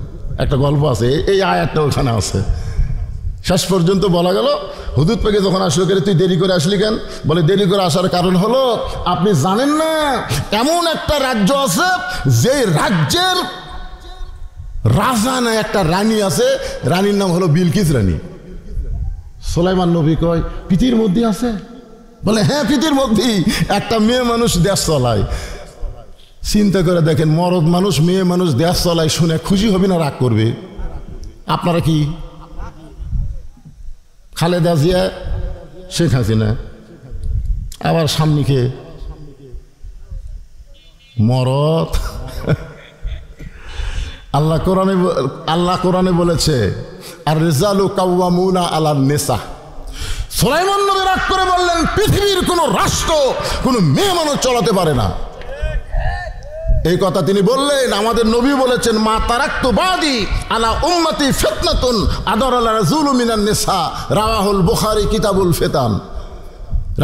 Speaker 1: একটা গল্প আছে, এই আয়াতটা ওখানে আছে। শেষ পর্যন্ত বলা গেল হুদুদ পাখি যখন আসলো, কেন তুই দেরি করে আসলি কেন? বলে দেরি করে আসার কারণ হলো আপনি জানেন না এমন একটা রাজ্য আছে যে রাজ্যের রাজা না একটা রানী আছে, রানীর নাম হলো বিলকিস রানী। সুলাইমান নবী কয় পৃথিবীর মধ্যে আছে? বলে হ্যাঁ পৃথিবীর মধ্যেই একটা মেয়ে মানুষ দেশ চলায়। চিন্তা করে দেখেন, মরদ মানুষ মেয়ে মানুষ দেশ চলায়, শুনে খুশি হবে না রাগ করবে? আপনারা কি খালেদা জিয়া, শেখ হাসিনা, আবার সামনেকে মরদ। আল্লাহ কোরআনে বলেছে আর রিজালু কাওয়ামুনা আলান নিসা। সুলাইমান নবী রাগ করে বললেন পৃথিবীর কোন রাষ্ট্র কোন মেয়ে মানুষ চালাতে পারে না। এই কথা তিনি বললেন। আমাদের নবী বলেছেন মা তারাক্তু বাদি আলা উম্মতি ফিতনাতুন আদার আলা রাসূলু মিনান নিসা, রাওয়াহুল বুখারী কিতাবুল ফিতান।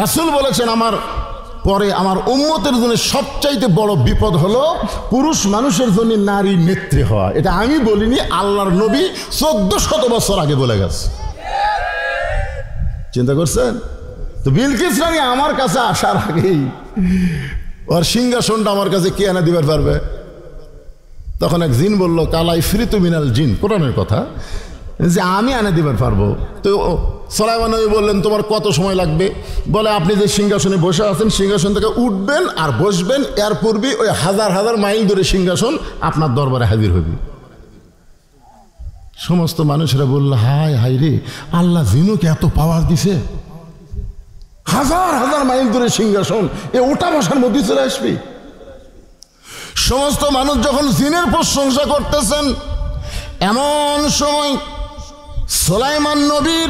Speaker 1: রাসূল বলেছেন আমার পরে আমার উম্মতের জন্য সবচাইতে বড় বিপদ হলো পুরুষ মানুষের জন্য নারী নেত্রী হওয়া। এটা আমি বলিনি, আল্লাহর নবী 1400 বছর আগে বলে গেছে। চিন্তা করছেন তো? বিলকিস রানী আমার কাছে আসার আগেই ওর সিংহাসনটা আমার কাছে কে এনে দিবার পারবে? তখন এক জিন বলল কালাই ফ্রিতু মিনাল জিন, কোরআনের কথা, যে আমি এনে দিবার পারবো। তো সুলাইমান নবী বললেন তোমার কত সময় লাগবে? বলে আপনি যে সিংহাসনে বসে আছেন সিংহাসন থেকে উঠবেন আর বসবেন, এর পূর্বে ওই হাজার হাজার মাইল ধরে সিংহাসন আপনার দরবারে হাজির হবে। সমস্ত মানুষেরা বলল হায় হায় রে, আল্লাহ জিনুকে এত পাওয়ার দিছে, হাজার হাজার মাইল ধরে সিংহাসন, এ ওটা বসার মধ্যে চলে আসবে। সমস্ত মানুষ যখন জিনের প্রশংসা করতেছেন, এমন সময় সুলাইমান নবীর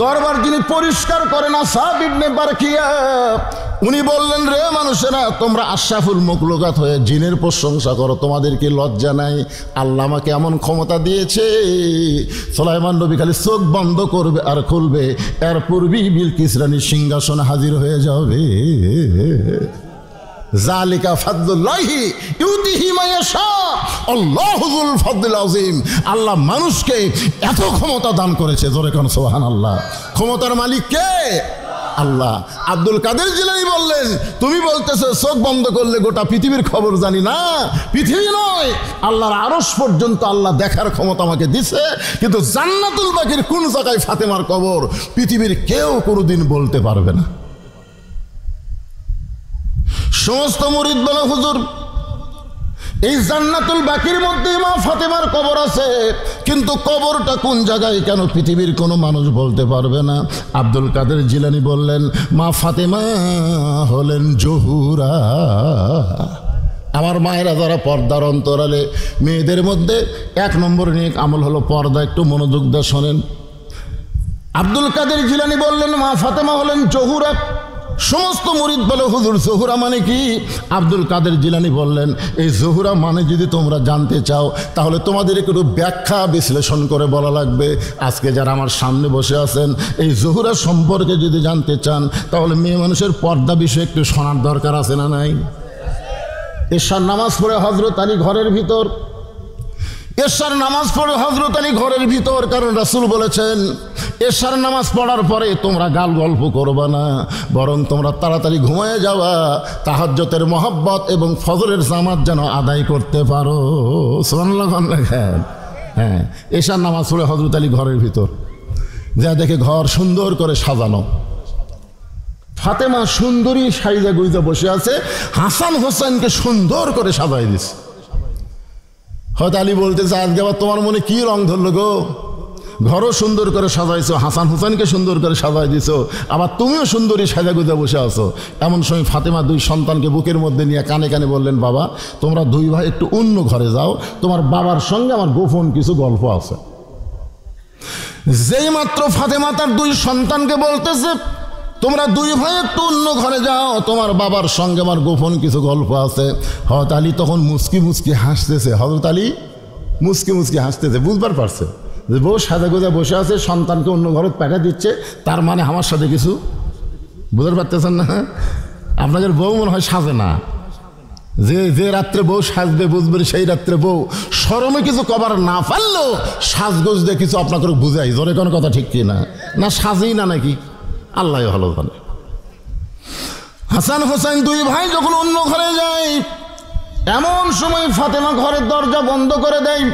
Speaker 1: দরবার যিনি পরিষ্কার করেন আসহাব ইবনে বারকিয়া, উনি বললেন, রে মানুষেরা, তোমরা আশরাফুল মখলুকাত হয়ে জিনের প্রশংসা করো, তোমাদের কি লজ্জা নাই? আল্লাহ আমাকে এমন ক্ষমতা দিয়েছে, সুলাইমান নবী খালি চোখ বন্ধ করবে আর খুলবে, এর পূর্বেই বিলকিস রানীর সিংহাসনে হাজির হয়ে যাবে। জালিকা ফাদলুল্লাহি ইউতিহি মান ইয়াশা, আল্লাহু যুল ফাদলিল আযীম। আল্লাহ মানুষকে এত ক্ষমতা দান করেছে, জোরে কোন সুবহানাল্লাহ। ক্ষমতার মালিক কে? আল্লাহ। আব্দুল কাদের জিলানী বললেন, তুমি বলতেছো চোখ বন্ধ করলে গোটা পৃথিবীর খবর জানি না। পৃথিবী নয়, আল্লাহর আরশ পর্যন্ত আল্লাহ দেখার ক্ষমতা আমাকে দিছে, কিন্তু জান্নাতুল বাকির কোন জায়গায় ফাতেমার কবর পৃথিবীর কেউ কোনোদিন বলতে পারবে না। সমস্ত মুরিদ বলে, হুজুর এই জান্নাতুল বাকির মধ্যে মা ফাতেমার কবর আছে, কিন্তু কবরটা কোন জায়গায় কেন পৃথিবীর কোনো মানুষ বলতে পারবে না। আব্দুল কাদের জিলানী বললেন, মা ফাতেমা হলেন জহুরা। আমার মায়েরা যারা পর্দার অন্তরালে, মেয়েদের মধ্যে 1 নম্বর নেক আমল হলো পর্দা। একটু মনোযোগ দিয়ে শোনেন। আব্দুল কাদের জিলানী বললেন, মা ফাতেমা হলেন জহুরা। সমস্ত মুরিদ বলে, হুজুর জহুরা মানে কি? আব্দুল কাদের জিলানী বললেন, এই জহুরা মানে যদি তোমরা জানতে চাও, তাহলে তোমাদের একটু ব্যাখ্যা বিশ্লেষণ করে বলা লাগবে। আজকে যারা আমার সামনে বসে আছেন, এই জহুরা সম্পর্কে যদি জানতে চান, তাহলে মেয়ে মানুষের পর্দা বিষয়ে একটু শোনার দরকার আছে না নাই? এশার নামাজ পড়ে হযরত আলী ঘরের ভিতর, এশার নামাজ পড়ে হযরত আলী ঘরের ভিতর, কারণ রাসূল বলেছেন, এশার নামাজ পড়ার পরে তোমরা গাল গল্প করবা না, বরং তোমরা তাড়াতাড়ি ঘুমায় যাওয়া, তাহাজ্জুদের মহব্বত এবং ফজরের জামাত যেন আদায় করতে পারো। সুবহানাল্লাহ। হ্যাঁ, এশার নামাজ পড়ে হযরত আলী ঘরের ভিতর যা দেখে ঘর সুন্দর করে সাজানো, ফাতেমা সুন্দরী সাইজা গুইজা বসে আছে, হাসান হোসেনকে সুন্দর করে সাজাই দিছে। হয়তো আলী বলতেছে, আজকে আবার তোমার মনে কি রং ধরলো গো? ঘরও সুন্দর করে সাজাইছো, হাসান হোসেনকে সুন্দর করে সাজাই দিছো, আবার তুমিও সুন্দরী সাজা গুজা বসে আছো। এমন সময় ফাতেমা 2 সন্তানকে বুকের মধ্যে নিয়ে কানে কানে বললেন, বাবা তোমরা 2 ভাই একটু অন্য ঘরে যাও, তোমার বাবার সঙ্গে আমার গোপন কিছু গল্প আছে। যেই মাত্র ফাতেমা তার 2 সন্তানকে বলতেছে, তোমরা 2 ভাই একটু অন্য ঘরে যাও, তোমার বাবার সঙ্গে আমার গোপন কিছু গল্প আছে, হযরত আলী তখন মুস্কি মুস্কি হাসতেছে। হযরত আলী মুস্কি মুস্কি হাসতেছে, বুঝবার পারছে যে বউ সাজা গোজা বসে আছে, সন্তানকে অন্য ঘরে পাঠা দিচ্ছে, তার মানে আমার সাথে কিছু। বুঝতে পারতেছেন না? আপনাদের বউ মনে হয় সাজে না, যে রাত্রে বউ সাজবে বুঝবেন, সেই রাত্রে বউ শরমে কিছু কবার না পারলেও সাজগোজ দিয়ে কিছু আপনাকে বুঝাই। জোরে কোনো কথা ঠিক কি না? না সাজেই না নাকি? আল্লাহ ভালো জানে। হাসান হোসেন 2 ভাই যখন অন্য ঘরে যায়, এমন সময় ফাতেমা ঘরের দরজা বন্ধ করে দেয়।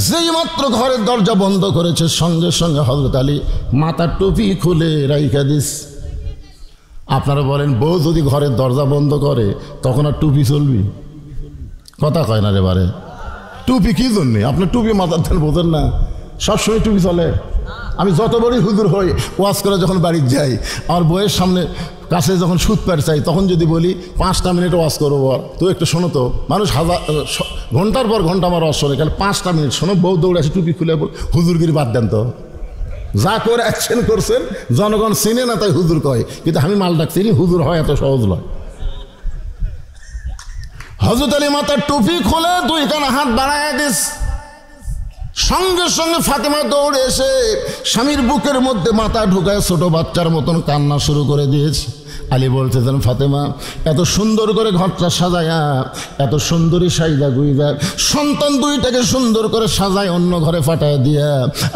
Speaker 1: যেই মাত্র ঘরের দরজা বন্ধ করেছে, সঙ্গে সঙ্গে হযরত আলী মাথার টুপি খুলে রাইখা দিস। আপনারা বলেন, বউ যদি ঘরের দরজা বন্ধ করে তখন আর টুপি চলবি? কথা কয় না রে বারে। টুপি কি জন্যে? আপনার টুপি মাথার ধান বোঝেন না? সবসময় টুপি চলে। আমি যত বড়ই হুজুর হই, ওয়াজ করে যখন বাড়ির যাই, আমার বইয়ের সামনে কাছে যখন সুদ পার চাই, তখন যদি বলি 5টা মিনিট ওয়াজ করবো, তো একটু শোনো তো। মানুষ ঘন্টার পর ঘন্টা আমার ওয়াজ শোনে, কারণ 5টা মিনিট শোনো। বউ দৌড়ে আসে, টুপি খুলে হুজুরগিরি বাদ দেন তো, যা করে অ্যাকশন করছেন জনগণ চিনে না তাই হুজুর কয়, কিন্তু আমি মালটা চিনি, হুজুর হয় এত সহজ নয়। হযরত আলী মাথার টুপি খুলে 2 কানা হাত বাড়ায় দিস। সঙ্গে সঙ্গে ফাতেমা দৌড়ে এসে স্বামীর বুকের মধ্যে মাথা ঢুকায় ছোট বাচ্চার মতন কান্না শুরু করে দিয়েছে। আলী বলতেছেন, ফাতেমা এত সুন্দর করে ঘরটা সাজায়া, এত সুন্দরী সাইজা গুইজা সন্তান 2টাকে সুন্দর করে সাজায় অন্য ঘরে পাঠায় দিয়া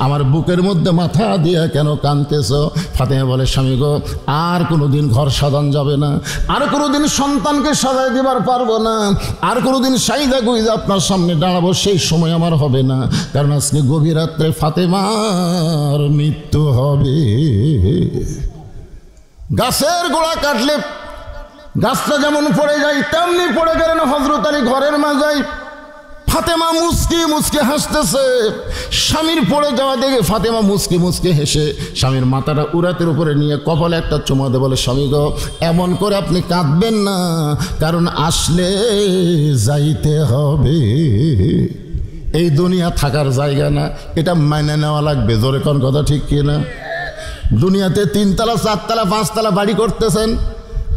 Speaker 1: আমার বুকের মধ্যে মাথা দিয়া কেন কাঁদতেছ? ফাতেমা বলে, স্বামী গো, আর কোনোদিন ঘর সাজান যাবে না, আর কোনোদিন সন্তানকে সাজায় দিবার পারবো না, আর কোনোদিন সাইজা গুইজা আপনার সামনে দাঁড়াবো, সেই সময় আমার হবে না, কারণ আজকে গভীর রাত্রে ফাতেমার মৃত্যু হবে। গাছের গোড়া কাটলে গাছটা যেমন পড়ে যায়, তেমনি পড়ে গেলেন হযরত আলী ঘরের মাঝায়। ফাতেমা মুস্কি মুস্কি হাসতেছে। স্বামীর পড়ে যাওয়া দেখে ফাতেমা মুস্কি মুস্কি হেসে স্বামীর মাথাটা উরাতের উপরে নিয়ে কপালে একটা চুমা দিয়ে বলে, স্বামী গো, এমন করে আপনি কাঁদবেন না, কারণ আসলে যাইতে হবে। এই দুনিয়া থাকার জায়গা না, এটা মাইনে নেওয়া লাগবে। জোরে কোন কথা ঠিক কিনা? দুনিয়াতে 3 তলা 4 তলা 5 তলা বাড়ি করতেছেন,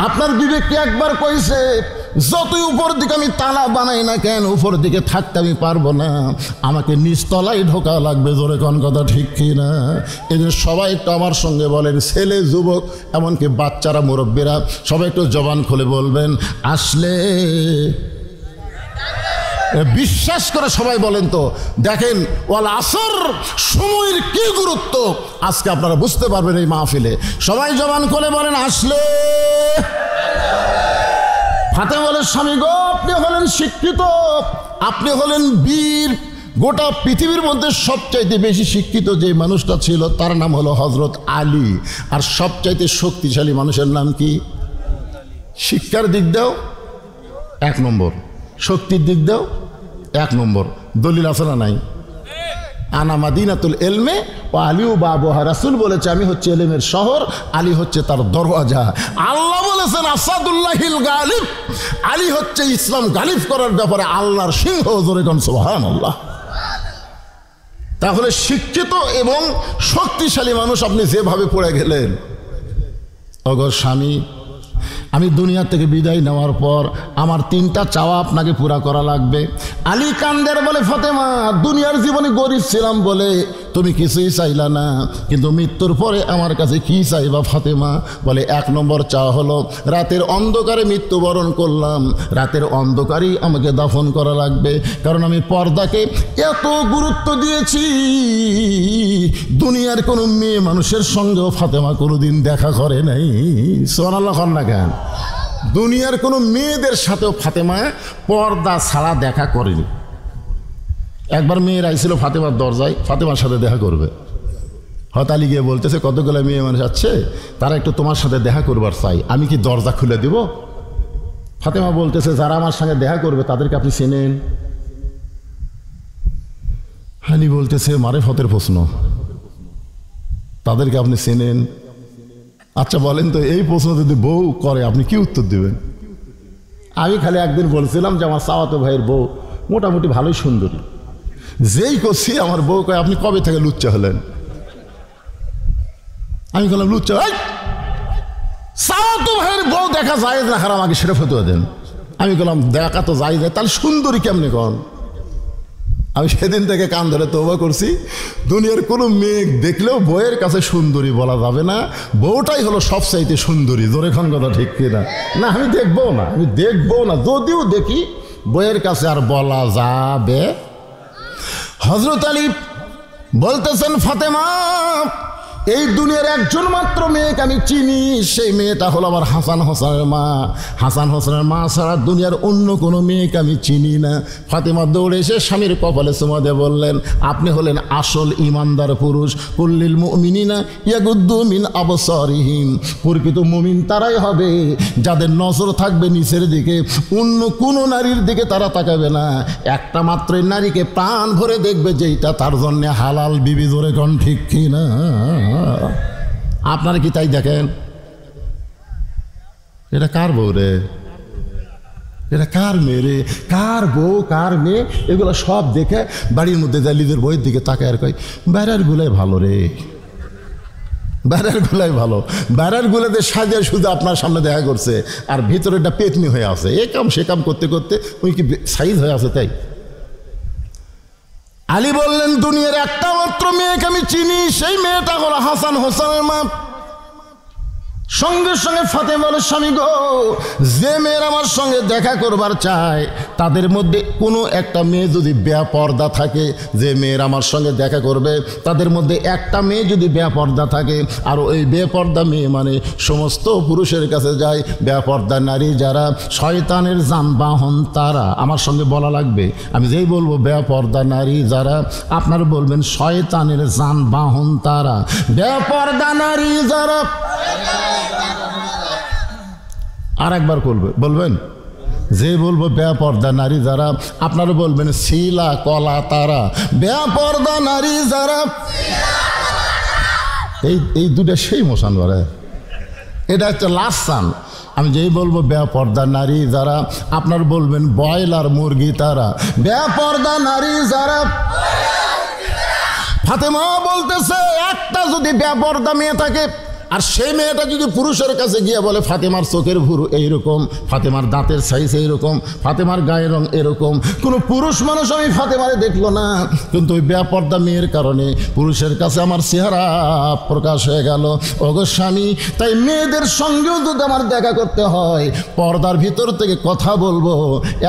Speaker 1: আপনার বিবেককে একবার কইছে যতই উপর দিকে আমি তালা বানাই না কেন উপর দিকে থাকতে আমি পারবো না, আমাকে নিচতলায় ঢোকা লাগবে। জোরে কোন কথা ঠিক কি না? এই জন্য সবাই একটু আমার সঙ্গে বলেন, ছেলে যুবক এমনকি বাচ্চারা মুরব্বীরা সবাই একটু জবান খুলে বলবেন আসলে। বিশ্বাস করে সবাই বলেন তো, দেখেন ওয়াল আসর, সময়ের কি গুরুত্ব আজকে আপনারা বুঝতে পারবেন এই মাহফিলে। সবাই জবান খুলে বলেন আসলে। ফাতেমা বলে স্বামী গো, আপনি হলেন শিক্ষিত, আপনি হলেন বীর। গোটা পৃথিবীর মধ্যে সবচাইতে বেশি শিক্ষিত যে মানুষটা ছিল তার নাম হলো হযরত আলী। আর সবচাইতে শক্তিশালী মানুষের নাম কি? শিক্ষার দিক দাও 1 নম্বর, শক্তির দিক দাও 1 নম্বর। দলিল আছে না নাই? আনা মাদিনাতুল ইলমে ওয়া আলিউ বাবুহা। রাসূল বলেছে আমি হচ্ছে ইলমের শহর, আলী হচ্ছে তার দরওয়াজা। আল্লাহ বলেছেন আসাদুল্লাহিল গালিব, আলী হচ্ছে ইসলাম গালিব করার ব্যাপারে আল্লাহর সিংহ। জোরে কোন সুবহানাল্লাহ। তাহলে শিক্ষিত এবং শক্তিশালী মানুষ আপনি যেভাবে পড়ে গেলেন, অগর স্বামী আমি দুনিয়া থেকে বিদায় নেওয়ার পর আমার 3টা চাওয়া আপনাকে পুরা করা লাগবে। আলী কান্দের বলে ফাতেমা, দুনিয়ার জীবনে গরিব ছিলাম বলে তুমি কিছুই চাইলা না, কিন্তু মৃত্যুর পরে আমার কাছে কি চাইবা ফাতেমা? বলে 1 নম্বর চাওয়া হলো রাতের অন্ধকারে মৃত্যুবরণ করলাম, রাতের অন্ধকারেই আমাকে দাফন করা লাগবে। কারণ আমি পর্দাকে এত গুরুত্ব দিয়েছি, দুনিয়ার কোনো মেয়ে মানুষের সঙ্গেও ফাতেমা কোনোদিন দেখা করে নাই। সুবহানাল্লাহ কর না কেন? দুনিয়ার কোনো মেয়েদের সাথেও ফাতেমা পর্দা ছাড়া দেখা করেনি। একবার মেয়ের আইছিল ফাতেমার দরজায়, ফাতেমার সাথে দেখা করবে। হয়তো আলী গিয়ে বলতেছে কতগুলো মেয়ে মানুষ আছে, তারা একটু তোমার সাথে দেখা করবার চাই, আমি কি দরজা খুলে দিব? ফাতেমা বলতেছে যারা আমার সঙ্গে দেখা করবে তাদেরকে আপনি চেনেন? আলী বলতেছে মারেফতের প্রশ্ন, তাদেরকে আপনি চেনেন? আচ্ছা বলেন তো, এই প্রশ্ন যদি বউ করে আপনি কি উত্তর দেবেন? আমি খালি একদিন বলছিলাম যে আমার চাওয়াতো ভাইয়ের বউ মোটামুটি ভালোই সুন্দরী। যেই করছি আমার বউ কয় আপনি কবে থেকে লুচ্চা হলেন? আমি বললাম লুচ্চা? চাওয়াতো ভাইয়ের বউ দেখা যায় না হারাম, আগে সেটা ফতোয়া দেন। আমি বললাম দেখা তো যায় না, তাহলে সুন্দরী কেমনে কন? আমি সেদিন থেকে কান ধরে তওবা করছি, দুনিয়ার কোনো মেয়ে দেখলেও বউয়ের কাছে সুন্দরী বলা যাবে না, বউটাই হলো সবচাইতে সুন্দরী। জোরে খান কথা ঠিক কিনা? না আমি দেখবো না, আমি দেখবো না, যদিও দেখি বউয়ের কাছে আর বলা যাবে। হযরত আলী বলতেছেন ফাতেমা, এই দুনিয়ার একজন মাত্র মেয়েকে আমি চিনি, সেই মেয়েটা হলো আমার হাসান হোসেনের মা। হাসান হোসেনের মা ছাড়া দুনিয়ার অন্য কোনো মেয়েকে আমি চিনি না। ফাতেমা দৌড়ে এসে স্বামীর কপালে চুমা দিয়ে বললেন আপনি হলেন আসল ইমানদার পুরুষ। কুল্লিল মুমিনিনা ইয়াগুদ্দু মিন আবসারিহিম, প্রকৃত মুমিন তারাই হবে যাদের নজর থাকবে নিচের দিকে, অন্য কোনো নারীর দিকে তারা তাকাবে না। একটা মাত্র নারীকে প্রাণ ভরে দেখবে, যেইটা তার জন্য হালাল বিবি। জোরে কোন ঠিক কি না? আপনারা কি তাই দেখেন? এটা কার বউ রে? এটা কার মেয়ে রে? কার বউ কার মেয়ে? এগুলো সব দেখে বাড়ির মধ্যে যায় নিজের বইয়ের দিকে তাকায় আর কয় বাইরের গুলাই ভালো রে, বাইরের গুলাই ভালো। বাইরের গুলাতে সাজিয়ে শুধু আপনার সামনে দেখা করছে, আর ভিতরেটা পেতনি হয়ে আছে, এ কাম সে কাম করতে করতে ওই কি সাইজ হয়ে আছে। তাই আলী বললেন দুনিয়ার একটা মাত্র মেয়েকে আমি চিনি, সেই মেয়েটা হলো হাসান হোসেনের মা। সঙ্গে সঙ্গে ফাতেমা বলে স্বামী গো, যে মেয়ের আমার সঙ্গে দেখা করবার চায় তাদের মধ্যে কোনো একটা মেয়ে যদি বেপর্দা থাকে, যে মেয়ের আমার সঙ্গে দেখা করবে তাদের মধ্যে একটা মেয়ে যদি বেপর্দা থাকে, আর ওই বেপর্দা মেয়ে মানে সমস্ত পুরুষের কাছে যায়, বেপর্দা নারী যারা শয়তানের যানবাহন তারা। আমার সঙ্গে বলা লাগবে, আমি যেই বলবো বেপর্দা নারী যারা, আপনারা বলবেন শয়তানের যানবাহন তারা। বেপর্দা নারী যারা, আর একবার বলবেন, যে বলবো বেপর্দা নারী যারা, আপনারা বলবেন শিলা কলা তারা। বেপর্দা নারী যারা, এই দুটা সেই মোশান করে, এটা হচ্ছে লাস্ট সান। আমি যেই বলবো বেপর্দা নারী যারা, আপনার বলবেন ব্রয়লার মুরগি তারা। বেপর্দা নারী যারা, ফাতেমা বলতেছে একটা যদি বেপর্দা মেয়ে থাকে আর সেই মেয়েটা যদি পুরুষের কাছে গিয়ে বলে ফাতেমার চোখের ভুরু এইরকম, ফাতেমার দাঁতের সাইজ এইরকম, ফাতেমার গায়ের রং এরকম, কোনো পুরুষ মানুষ আমি ফাতেমারে দেখলো না, কিন্তু ওই বেপর্দা মেয়ের কারণে পুরুষের কাছে আমার চেহারা প্রকাশ হয়ে গেল। ওগো স্বামী, তাই মেয়েদের সঙ্গেও যদি আমার দেখা করতে হয়, পর্দার ভিতর থেকে কথা বলবো,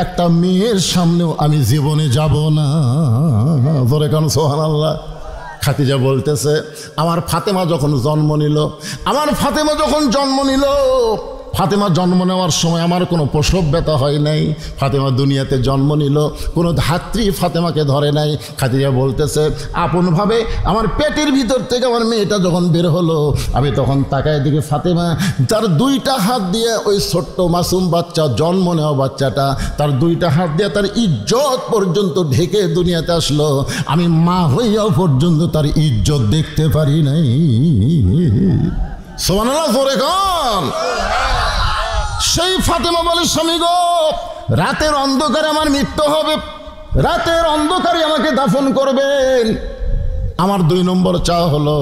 Speaker 1: একটা মেয়ের সামনেও আমি জীবনে যাব না। ধরে কেন সুবহানাল্লাহ। খাদিজা বলতেছে, আমার ফাতেমা যখন জন্ম নিল, ফাতেমা জন্ম নেওয়ার সময় আমার কোনো প্রসব ব্যথা হয় নাই। ফাতেমা দুনিয়াতে জন্ম নিল, কোনো ধাত্রী ফাতেমাকে ধরে নাই। খাদিজা বলতেছে, আপনভাবে আমার পেটের ভিতর থেকে আমার মেয়েটা যখন বের হলো, আমি তখন তাকায় দিকে ফাতেমা তার দুইটা হাত দিয়ে ওই ছোট্ট মাসুম বাচ্চা, জন্ম নেওয়া বাচ্চাটা, তার দুইটা হাত দিয়ে তার ইজ্জত পর্যন্ত ঢেকে দুনিয়াতে আসলো। আমি মা হইয়াও পর্যন্ত তার ইজ্জত দেখতে পারি নাই। সুবহানাল্লাহ, জোরে কোন। সেই ফাতেমা বলে, স্বামী গো, রাতের অন্ধকারে আমার মৃত্যু হবে, রাতের অন্ধকারে আমাকে দাফন করবেন। আমার 2 নম্বর চাওয়া হলো,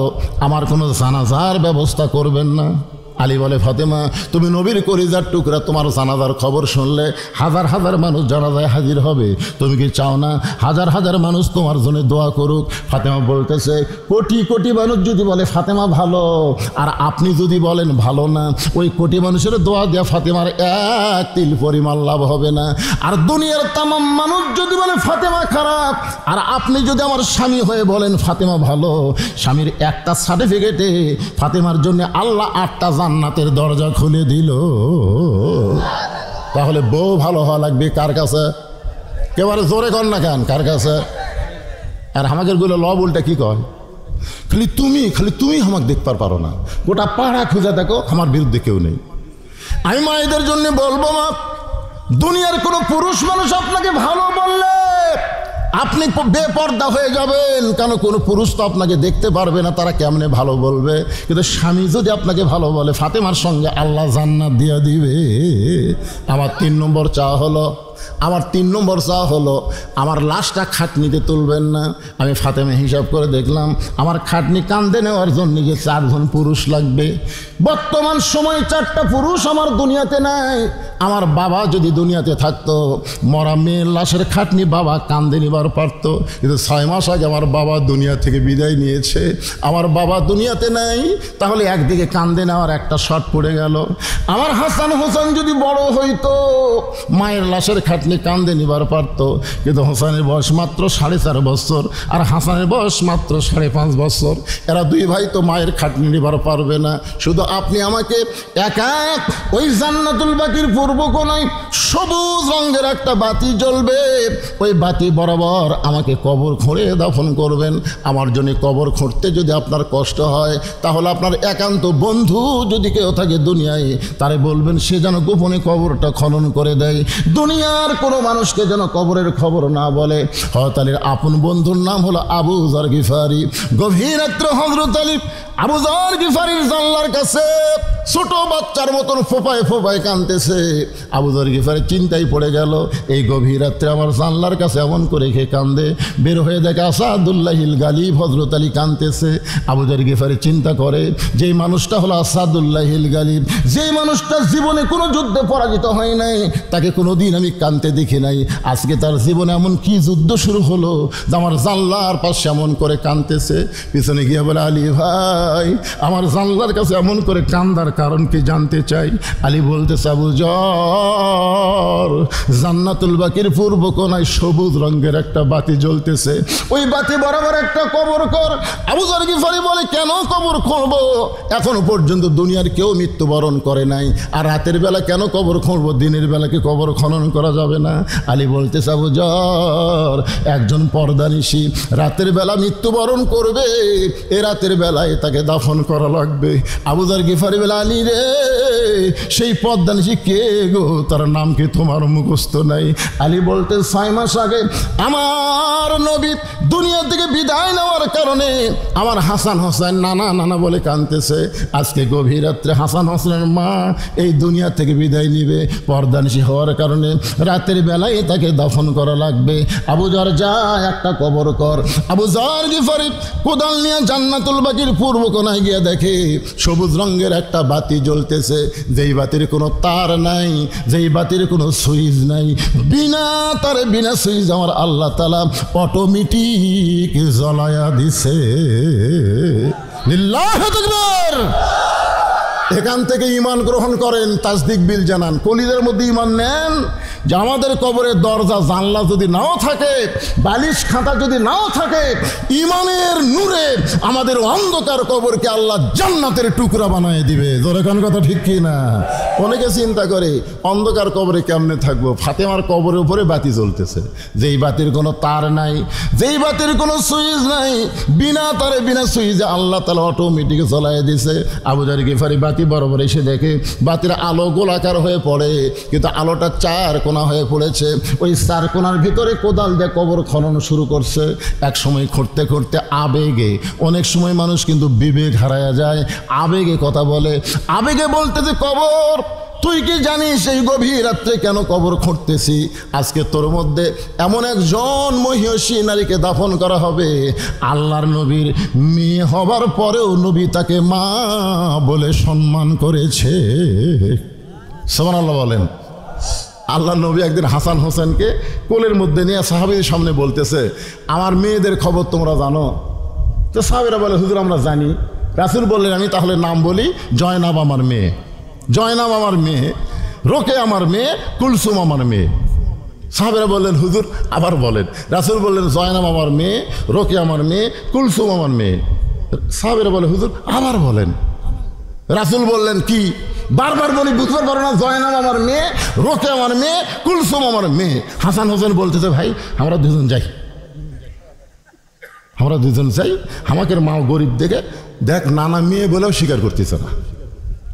Speaker 1: আমার কোনো জানাজার ব্যবস্থা করবেন না। আলী বলে, ফাতেমা তুমি নবীর কলিজার টুকরা, তোমার জানাজার খবর শুনলে হাজার হাজার মানুষ জানাজায় হাজির হবে, তুমি কি চাও না হাজার হাজার মানুষ তোমার জন্য দোয়া করুক? ফাতেমা বলতেছে, কোটি কোটি মানুষ যদি বলে ফাতেমা ভালো, আর আপনি যদি বলেন ভালো না, ওই কোটি মানুষের দোয়া দেওয়া ফাতেমার এক তিল পরিমাণ লাভ হবে না। আর দুনিয়ার তামাম মানুষ যদি বলে ফাতেমা খারাপ, আর আপনি যদি আমার স্বামী হয়ে বলেন ফাতেমা ভালো, স্বামীর একটা সার্টিফিকেটে ফাতেমার জন্য আল্লাহ 8টা জান্নাতের দরজা খুলে দিল। তাহলে বউ ভালো হওয়া লাগবে কার কাছে? কেবারে জোরে কর না কেন, কার কাছে? আর আমাদের গুলো লব উল্টা কি কয়, খালি তুমি আমাকে দেখতে পারো না, গোটা পাড়া খুঁজে দেখো, আমার বিরুদ্ধে কেউ নেই। আমি মায়েদের জন্য বলবো, মা, দুনিয়ার কোনো পুরুষ মানুষ আপনাকে ভালো বললে আপনি বেপর্দা হয়ে যাবেন। কেন, কোনো পুরুষ তো আপনাকে দেখতে পারবে না, তারা কেমনে ভালো বলবে? কিন্তু স্বামী যদি আপনাকে ভালো বলে, ফাতেমার সঙ্গে আল্লাহ জান্নাত দিয়ে দিবে। আমার 3 নম্বর চাওয়া হলো, আমার লাশটা খাটনিতে তুলবেন না। আমি ফাতেমা হিসাব করে দেখলাম, আমার খাটনি কান্দে নেওয়ার জন্য যে 4 জন পুরুষ লাগবে। বর্তমান সময় 4টা পুরুষ আমার দুনিয়াতে নাই। আমার বাবা যদি দুনিয়াতে থাকতো, মরা মেয়ের লাশের খাটনি বাবা কান্দে নিবার পারত, কিন্তু 6 মাস আগে আমার বাবা দুনিয়া থেকে বিদায় নিয়েছে। আমার বাবা দুনিয়াতে নাই, তাহলে একদিকে কান্দে নেওয়ার একটা শট পড়ে গেল। আমার হাসান হোসেন যদি বড় হইতো, মায়ের লাশের খাটনি কান্দে নিবার পারত, কিন্তু হোসেনের বয়স মাত্র 4.5 বছর, আর হাসানের বয়স মাত্র 5.5 বছর। এরা 2 ভাই তো মায়ের খাটনি নিবার পারবে না। শুধু আপনি আমাকে একা ওই জান্নাতুল বাকির পূর্ব কোণায় সবুজ রঙের একটা বাতি জ্বলবে, ওই বাতি বরাবর আমাকে কবর খুঁড়ে দাফন করবেন। আমার জন্য কবর খুঁড়তে যদি আপনার কষ্ট হয়, তাহলে আপনার একান্ত বন্ধু যদি কেউ থাকে দুনিয়ায়, তারে বলবেন সে যেন গোপনে কবরটা খনন করে দেয়। দুনিয়ার কোনো মানুষকে যেন কবরের খবর না বলে। হযরত আলীর আপন বন্ধুর নাম হলো আবু যর গিফারি। গভীর রাত্রে হযরত আলী আবু যর গিফারির জানলার কাছে ছোট বাচ্চার মতন ফোপায় ফোপায় কাঁদতেছে। আবু যর গিফারি চিন্তায় পড়ে গেল, এই গভীর রাত্রে আমার জানলার কাছে এমন করে খেয়ে কান্দে। বের হয়ে দেখে আসাদুল্লাহিল গালিব হযরত আলী কাঁদতেছে। আবু যর গিফারি চিন্তা করে, যেই মানুষটা হলো আসাদুল্লাহিল গালিব, যেই মানুষটা জীবনে কোনো যুদ্ধে পরাজিত হয় নাই, তাকে কোনোদিন আমি কাঁদতে দেখি নাই। আজকে তার জীবনে এমন কি যুদ্ধ শুরু হলো যে আমার জানলার পাশে এমন করে কাঁদতেছে। পিছনে গিয়ে বলে, আলী ভাই, আমার জানলার কাছে এমন করে কান্দার কারণ কি জানতে চাই? আলী বলতেছে, আবু যর, জান্নাতুল বাকির পূর্ব কোণায় সবুজ রঙের একটা বাতি জ্বলতেছে, ওই বাতি বরাবর একটা কবর কর। আবু যর গিফারি বলে, কেন কবর করব? এখনো পর্যন্ত দুনিয়ার কেউ মৃত্যুবরণ করে নাই, আর রাতের বেলা কেন কবর খুঁড়ব? দিনের বেলাকে কবর খনন করা যাবে না? আলী বলতেছে, আবু যর, একজন পর্দানিশী রাতের বেলা মৃত্যুবরণ করবে, এ রাতের বেলায় তাকে দাফন করা লাগবে। আবু যর গিফারি বলে, আলী রে, সেই পদ্মানিশী কে গো, তার নাম কি তোমার মুখস্থ নাই? আলী বলতে 6 মাস আগে আমার নবী দুনিয়া থেকে বিদায় নেওয়ার কারণে আমার হাসান হোসেন নানা নানা বলে কাঁদতেছে। আজকে গভীর রাত্রে হাসান হোসেনের মা এই দুনিয়া থেকে বিদায় নিবে, পর্দানিশী হওয়ার কারণে রাতের বেলায় তাকে দাফন করা লাগবে। আবু যর যা একটা কবর কর। আবু যর গিফারি কোদাল নিয়ে জান্নাতুল বাকির পূর্ব কোণায় গিয়ে দেখে সবুজ রঙের একটা বাতি জ্বলতেছে, যেই বাতির কোনো তার নাই, যেই বাতির কোনো সুইচ নাই, বিনা তারে বিনা সুইচ আমার আল্লাহ তাআলা অটোমেটিক জ্বলায়া দিছে। লিল্লাহু আকবার। এখান থেকে ঈমান গ্রহণ করেন, তাসদিক বিল জানান, কলিজার মধ্যে ঈমান নেন যে আমাদের কবরের দরজা জানলা যদি নাও থাকে, বালিশ খাতা যদি নাও থাকে, ঈমানের নূরে আমাদের অন্ধকার কবরকে আল্লাহ জান্নাতের টুকরা বানায় দিবে। জোরে কোন কথা ঠিক কি না? অনেকে চিন্তা করে অন্ধকার কবরে কেমনে থাকবো? ফাতেমার কবরের উপরে বাতি জ্বলতেছে, যেই বাতির কোনো তার নাই, যেই বাতির কোনো সুইচ নাই, বিনা তারে বিনা সুইচে আল্লাহ তাআলা অটোমেটিক জ্বলায় দিছে। আবু যর গিফারি বাতি বরাবর এসে দেখে বাতির আলো গোলাকার হয়ে পড়ে, কিন্তু আলোটা 4 কোণা হয়ে পড়েছে। ওই 4 কোণার ভিতরে কোদাল দিয়ে কবর খনন শুরু করছে। এক সময় করতে করতে আবেগে, অনেক সময় মানুষ কিন্তু বিবেক হারায়া যায়, আবেগে কথা বলে। আবেগে বলতে যে কবর, তুই কি জানিস এই গভীর রাত্রে কেন কবর খুঁড়তেছি? আজকে তোর মধ্যে এমন একজন মহিষী নারীকে দাফন করা হবে, আল্লাহর নবীর মেয়ে হবার পরেও নবী তাকে মা বলে সম্মান করেছে। সুবহানাল্লাহ বলেন। আল্লাহ নবী একদিন হাসান হোসেনকে কোলের মধ্যে নিয়ে সাহাবীদের সামনে বলতেছে, আমার মেয়েদের খবর তোমরা জানো? তো সাহাবীরা বলে, হুজুর আমরা জানি। রাসূল বললেন, আমি তাহলে নাম বলি, জয়নাব আমার মেয়ে, জয়নাব আমার মেয়ে, রোকে আমার মেয়ে, কুলসুম আমার মেয়ে। সাহাবীরা বললেন, হুজুর আবার বলেন। রাসূল বললেন, জয়নাব আমার মেয়ে, রোকে আমার মেয়ে, কুলসুম আমার মেয়ে। সাহাবীরা বলে, হুজুর আবার বলেন। রাসূল বললেন, কি বারবার বলি বুঝতে পারো না? জয়নাব আমার মেয়ে, রোকে আমার মেয়ে, কুলসুম আমার মেয়ে। হাসান হোসেন বলতেছে, ভাই আমরা দুজন যাই, আমরা দুজন যাই। আমাকে মা গরিব দেখে দেখ নানা মেয়ে বলেও স্বীকার করতেছে না।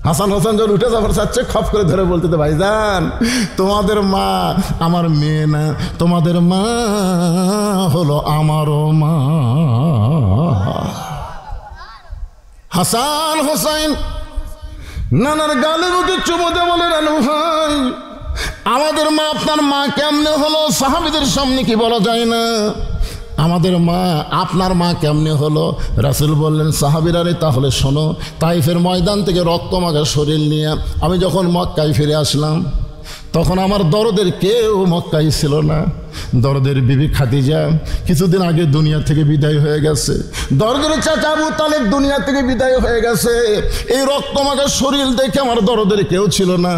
Speaker 1: হাসান হোসেন যখন উঠে যাবার চাচ্ছে, খপ করে ধরে বলতেছে, ভাইজান তোমাদের মা আমার মেয়ে না, তোমাদের মা হলো আমারও মা। হাসান হোসেন নানার গালে মুখে চুমু দিয়ে বলে, রানু ভাই আমাদের মা আপনার মা কেমনে হলো? সাহাবীদের সামনে কি বলা যায় না? আমাদের মা আপনার মা কেমনে হলো? রাসূল বললেন, সাহাবীরা রে তাহলে শোনো, তাইফের ময়দান থেকে রক্তমাখা শরীর নিয়ে আমি যখন মক্কায় ফিরে আসলাম, তখন আমার দরদের কেউ মক্কায় ছিল না। দরদের বিবি খাদিজা কিছুদিন আগে দুনিয়া থেকে বিদায় হয়ে গেছে, দরদের চাচা আবু তালেব দুনিয়া থেকে বিদায় হয়ে গেছে। এই রক্তমাখা শরীর দেখে আমার দরদের কেউ ছিল না।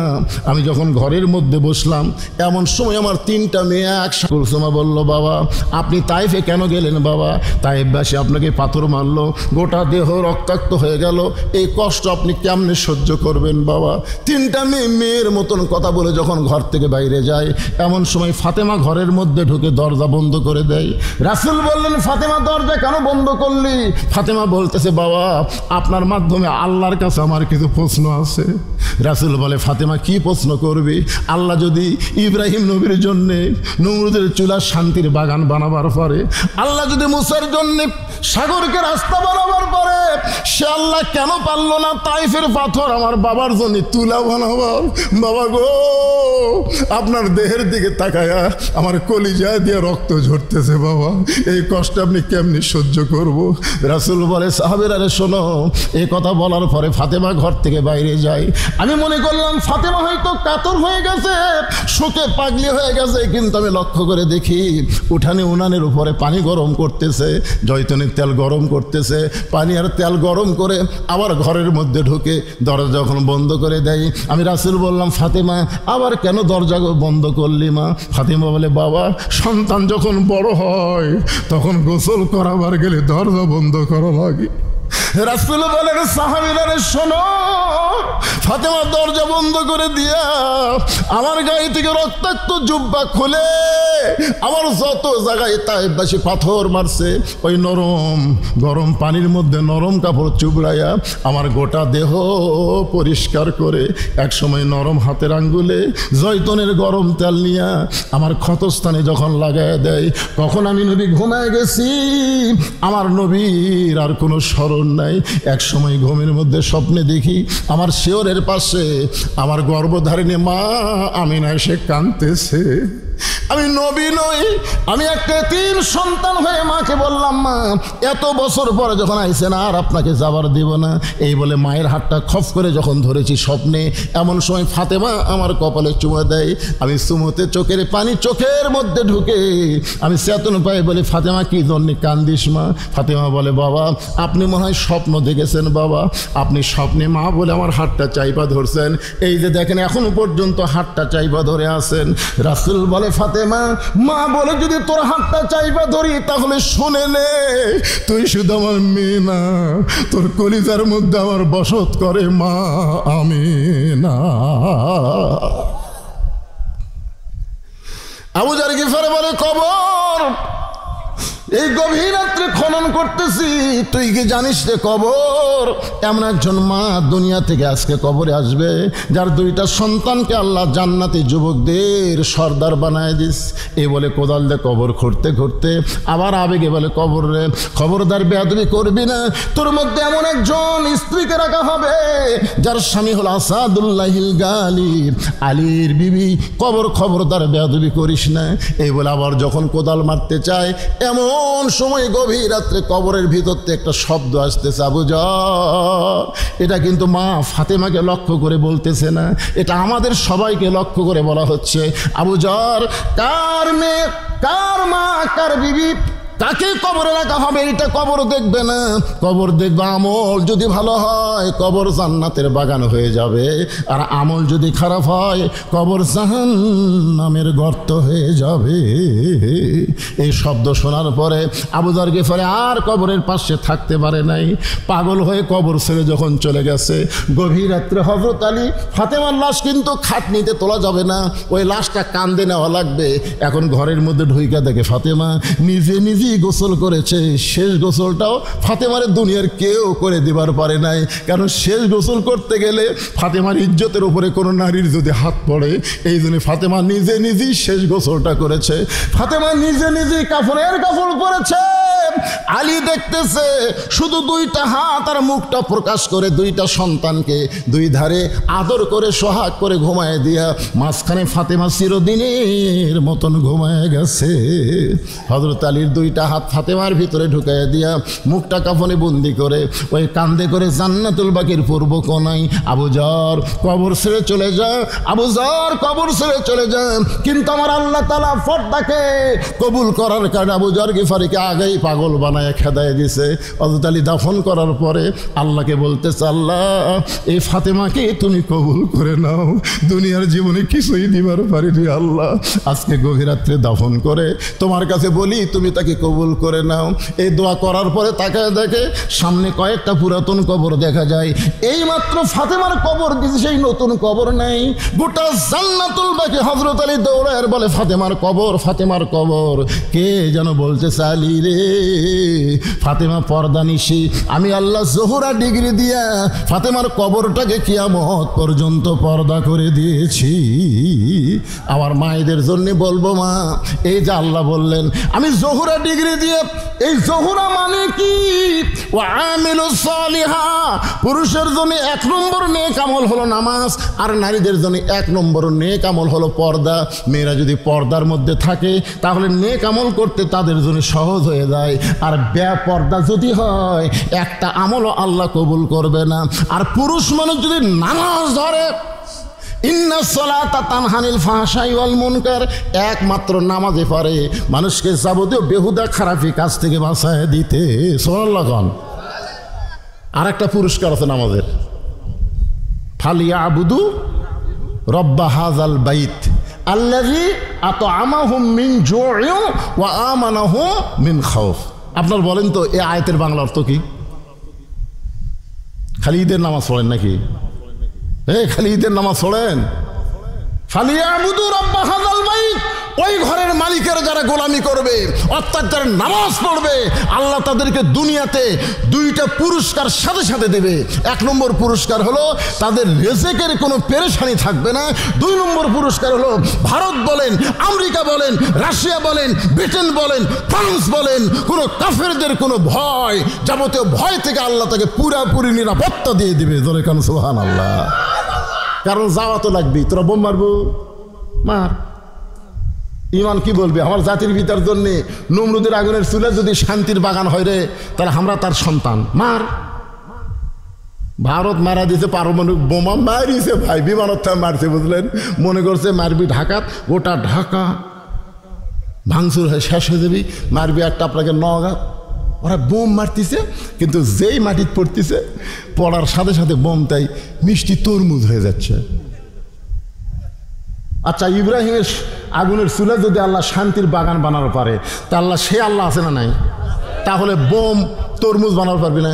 Speaker 1: আমি যখন ঘরের মধ্যে বসলাম, এমন সময় আমার 3টা মেয়ে একসাথে। কুলসুমা বলল, বাবা আপনি তাইফে কেন গেলেন? বাবা তাইফবাসী আপনাকে পাথর মারলো, গোটা দেহ রক্তাক্ত হয়ে গেল, এই কষ্ট আপনি কেমনে সহ্য করবেন? বাবা 3টা মেয়ের মতন কথা বলে যখন ঘর থেকে বাইরে যায়, এমন সময় ফাতেমা ঘরের মধ্যে ঢুকে দরজা বন্ধ করে দেয়। রাসূল বললেন, ফাতেমা দরজা কেন বন্ধ করলি? ফাতেমা বলতেছে, বাবা আপনার মাধ্যমে আল্লাহর কাছে আমার কিছু প্রশ্ন আছে। রাসূল বলে, ফাতেমা কি প্রশ্ন করবি? আল্লাহ যদি ইব্রাহিম নবীর জন্য নমরুদের চুলা শান্তির বাগান বানাবার পরে, আল্লাহ যদি মুসার জন্য সাগরকে রাস্তা বানাবার পরে, সে আল্লাহ কেন পারলো না তাইফের পাথর আমার বাবার জন্য তুলা বানাবার? বাবা গো, আপনার দেহের দিকে তাকায়া আমার কলিজা দিয়ে রক্ত ঝরতেছে। বাবা এই কষ্ট আপনি কেমনি সহ্য করব? রাসূল বলে, সাহাবীরা রে শোনো, এই কথা বলার পরে ফাতেমা ঘর থেকে বাইরে যায়। আমি মনে করলাম ফাতেমা হয়তো কাতর হয়ে গেছে, শোকে পাগলি হয়ে গেছে, কিন্তু আমি লক্ষ্য করে দেখি উঠানে উনানের উপরে পানি গরম করতেছে, জয়তুনের তেল গরম করতেছে। পানি আর তেল গরম করে আবার ঘরের মধ্যে ঢুকে দরজা যখন বন্ধ করে দেয়, আমি রাসূল বললাম, ফাতেমা আবার কেন দরজা বন্ধ করলি মা? ফাতেমা বলে, বাবা সন্তান যখন বড় হয় তখন গোসল করাবার গেলে দরজা বন্ধ করা লাগে। রাসূল বলেন, সাহাবীরা শোনো, ফাতেমা দরজা বন্ধ করে দিয়া আমার গায়ে থেকে রক্তাক্ত জুব্বা খুলে আমার যত জায়গায় তাইফবাসী পাথর মারছে ওই নরম গরম পানির মধ্যে নরম কাপড় চুবড়াইয়া আমার গোটা দেহ পরিষ্কার করে এক সময় নরম হাতের আঙ্গুলে জয়তনের গরম তেল নিয়া আমার ক্ষতস্থানে যখন লাগায় দেয়, তখন আমি নবী ঘুমায় গেছি, আমার নবীর আর কোনো স্মরণ নাই। এক সময় ঘুমের মধ্যে স্বপ্নে দেখি আমার শিয়রের পাশে আমার গর্ভধারিণী মা আমিনা এসে কাঁদতেছে। আমি নবী নই, আমি একটা তিন সন্তান হয়ে মাকে বললাম, মা এত বছর পরে যখন আইছেন আর আপনাকে যাবার দেব না, এই বলে মায়ের হাতটা খপ করে যখন ধরেছি স্বপ্নে, এমন সময় ফাতেমা আমার কপালে চুমা দেয়। আমি চুমোতে চোখের পানি চোখের মধ্যে ঢুকে আমি চেতন পাই, বলে ফাতেমা কি জন্য কান্দিস মা? ফাতেমা বলে, বাবা আপনি মনে হয় স্বপ্ন দেখেছেন বাবা, আপনি স্বপ্নে মা বলে আমার হাতটা চাইপা ধরছেন, এই যে দেখেন এখনো পর্যন্ত হাতটা চাইপা ধরে আছেন। রাসূল বলে, ফাতেমা মা বলে যদি তোর হাতটা চাইবা ধরি তাহলে শুনে নে, তুই শুধু আমার মেয়ে না, তোর কলিজার মধ্যে আমার বসত করে মা আমিনা। আবু যার গিফার বলে, কবর এই গভীর রাত্রে খনন করতেছি, তুই কি জানিস রে কবর এমন একজন মা দুনিয়া থেকে আজকে কবরে আসবে যার দুইটা সন্তানকে আল্লাহ জান্নাতি যুবকদের সর্দার বানায় দিস। এই বলে কোদাল দিয়ে কবর খুঁড়তে খুঁড়তে আবার আবেগে বলে, কবর রে খবরদার বেয়াদবি করবি না, তোর মধ্যে এমন একজন স্ত্রীকে রাখা হবে যার স্বামী হল আসাদুল্লাহিল গালিব আলীর বিবি, কবর খবরদার বেয়াদবি করিস না। এই বলে আবার যখন কোদাল মারতে চায় এমন সময় গভীর রাত্রে কবরের ভিতর থেকে একটা শব্দ আসতেছে, আবু যার। এটা কিন্তু মা ফাতেমাকে লক্ষ্য করে বলতেছে না, এটা আমাদের সবাইকে লক্ষ্য করে বলা হচ্ছে। আবু যার কার মেয়ে, কার মা, কার বিবি, তাকে কবরে রাখা হবে, এটা কবর দেখবে না, কবর দেখবে আমল যদি ভালো হয় কবর জান্নাতের বাগান হয়ে যাবে, আর আমল যদি খারাপ হয় কবর জাহান্নামের গর্ত হয়ে যাবে। এই শব্দ শোনার পরে আবু যার গিফারি আর কবরের পাশে থাকতে পারে নাই, পাগল হয়ে কবর ছেড়ে যখন চলে গেছে। গভীর রাত্রে হযরত আলী, ফাতেমার লাশ কিন্তু খাটনিতে তোলা যাবে না, ওই লাশটা কান্দে নেওয়া লাগবে। এখন ঘরের মধ্যে ঢুইকা দেখে ফাতেমা নিজে নিজে গোসল করেছে। শেষ গোসলটাও ফাতেমার দুনিয়ার কেউ করে দিবার পারে নাই, কারণ শেষ গোসল করতে গেলে ফাতেমার ইজ্জতের উপরে কোনো নারীর যদি হাত পড়ে, এই জন্য ফাতেমা নিজে নিজেই শেষ গোসলটা করেছে। ফাতেমা নিজে নিজেই কাফনের কাপড় পরেছে। আলী দেখতেছে শুধু দুইটা হাত আর মুখটা প্রকাশ করে দুইটা সন্তানকে দুই ধারে আদর করে সোহাগ করে ঘুমায় দিয়া মাঝখানে ফাতেমা চিরদিনের মতন ঘুমায় গেছে। হযরত আলীর দুইটা হাত ফাতেমার ভিতরে ঢুকাইয়া দিয়া মুখটা কাফনে বন্দি করে ওই কান্দে করে জান্নাতুল বাকির পূর্ব কোনায় আবু যার কবর ছেড়ে চলে যায়, আবু যার কবর ছেড়ে চলে যায়। কিন্তু আমার আল্লাহ তাআলা ফরদাকে কবুল করার কারণে আবু যার গিফারিকে আগেই পাগল বানায় খেদায় দিছে। হযরত আলী দাফন করার পরে আল্লাহকে বলতেছে, আল্লাহ এই ফাতেমাকে তুমি কবুল করে নাও, দুনিয়ার জীবনে কিছুই দিবার পারিনি আল্লাহ, আজকে গভীর রাত্রে দাফন করে তোমার কাছে বলি তুমি তাকে কবুল করে নাও। এই দোয়া করার পরে তাকায় দেখে সামনে কয়েকটা পুরাতন কবর দেখা যায়। এই মাত্র ফাতেমার কবর দিয়েছে, সেই নতুন কবর নাই। গোটা জান্নাতুল বাকি হযরত আলী দৌড়ায় বলে, ফাতেমার কবর, ফাতেমার কবর। কে যেন বলতেছে, আলী রে ফাতেমা পর্দা নিশি, আমি আল্লাহ জোহরা ডিগ্রি দিয়া ফাতেমার কবরটাকে কিয়ামত পর্যন্ত পর্দা করে দিয়েছি। আমার মায়েদের জন্য বলবো, মা এই যে আল্লাহ বললেন আমি জোহরা ডিগ্রি দিয়ে, এই জোহরা মানে কি? ও আমিলুস সালিহা, পুরুষের জন্য 1 নম্বর নেক আমল হলো নামাজ, আর নারীদের জন্য 1 নম্বর নেক আমল হলো পর্দা। মেয়েরা যদি পর্দার মধ্যে থাকে তাহলে নেক আমল করতে তাদের জন্য সহজ হয়ে যায়, আর বেপর্দা যদি হয় একটা আমলও আল্লাহ কবুল করবে না। আর পুরুষ মানুষ যদি নামাজ ধরে, ইন্না সালাতা তানহানিল ফাহশাই ওয়াল মুনকার, একমাত্র নামাজে পারে মানুষকে যাবতীয় বেহুদা খারাপি কাজ থেকে বাঁচায় দিতে। সুবহানাল্লাহ খান। আর একটা পুরস্কার আছে নামাজের, ফালিয়াবুদু রব্বা হাযাল বাইত আল্লাযী আত'আমাহুম মিন জু'ইন ওয়া আমানাহুম মিন খাউফ। আপনার বলেন তো এই আয়াতের বাংলা অর্থ কি? খালি ঈদের নামাজ পড়েন নাকি? খালি ঈদের নামাজ পড়েন। ফালিয়াবুদু রাব্বা হাযাল বাইত, ওই ঘরের মালিকের যারা গোলামি করবে অর্থাৎ যারা নামাজ পড়বে আল্লাহ তাদেরকে দুনিয়াতে দুইটা পুরস্কার সাথে সাথে দেবে। এক নম্বর পুরস্কার হলো তাদের রিজিকের কোনো পেরেশানি থাকবে না। দুই নম্বর পুরস্কার হলো ভারত বলেন, আমেরিকা বলেন, রাশিয়া বলেন, ব্রিটেন বলেন, ফ্রান্স বলেন, কোনো কাফেরদের কোনো ভয়, যাবতীয় ভয় থেকে আল্লাহ তাকে পুরাপুরি নিরাপত্তা দিয়ে দিবে। জোরে কান সুবহানাল্লাহ। কারণ যাওয়া তো লাগবেই, তোরা বোম মারবো, মার। ইমান কি বলবে? আমার জাতির পিতার জন্যে নমরুদের আগুনের চুলে যদি শান্তির বাগান হয় রে, তাহলে আমরা তার সন্তান, মার। ভারত মারা দিয়েছে পারমাণবিক বোমা, মারিছে ভাই, বিমানত্থায় মারছে, বুঝলেন? মনে করছে মারবি ঢাকাত, গোটা ঢাকা ভাঙচুর হয়ে শেষ হয়ে যাবি, মারবি একটা আপনাকে নগাঁ। ওরা বোম মারতেছে, কিন্তু যেই মাটিতে পড়তেছে পড়ার সাথে সাথে বোম তাই মিষ্টি তরমুজ হয়ে যাচ্ছে। আচ্ছা, ইব্রাহিমের আগুনের চুলা যদি আল্লাহ শান্তির বাগান বানানো পারে, তা আল্লাহ সে আল্লাহ আছে না নাই? তাহলে বোম তরমুজ বানাতে পারবি না?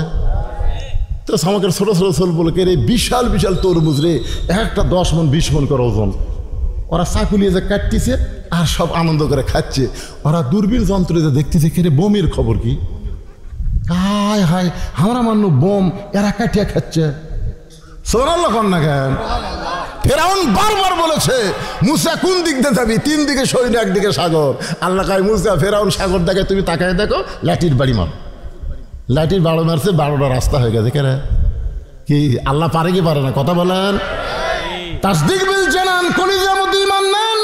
Speaker 1: তো আমাকে ছোট ছোট ছোট বলে কে রে, বিশাল বিশাল তরমুজ রে, একটা 10 মণ 20 মণ করে ওজন। ওরা চাকুলিয়ে যে কাটতেছে আর সব আনন্দ করে খাচ্ছে। ওরা দূরবীন যন্ত্রে যে দেখতেছে কে রে, বোমের খবর কি? হায় হায়, আমরা মান্য বোম, এরা কাটিয়া খাচ্ছে। সুবহানাল্লাহ কন না কেন? ফেরাউন বারবার বলেছে মুসা কোন দিক দিয়ে যাবি? 3 দিকে সৈন্য, একদিকে সাগর। আল্লাহ কয় মুসা, ফেরাউন সাগর দেখে তুমি তাকায় দেখো, লাঠির বাড়ি মার। লাঠির বাড়ি মারছে, 12টা রাস্তা হয়ে গেছে। কেন কি আল্লাহ পারে কি পারে না? কথা বলেন। তাসদিক বিল জানান, কলিজার মধ্যে ঈমান নেন,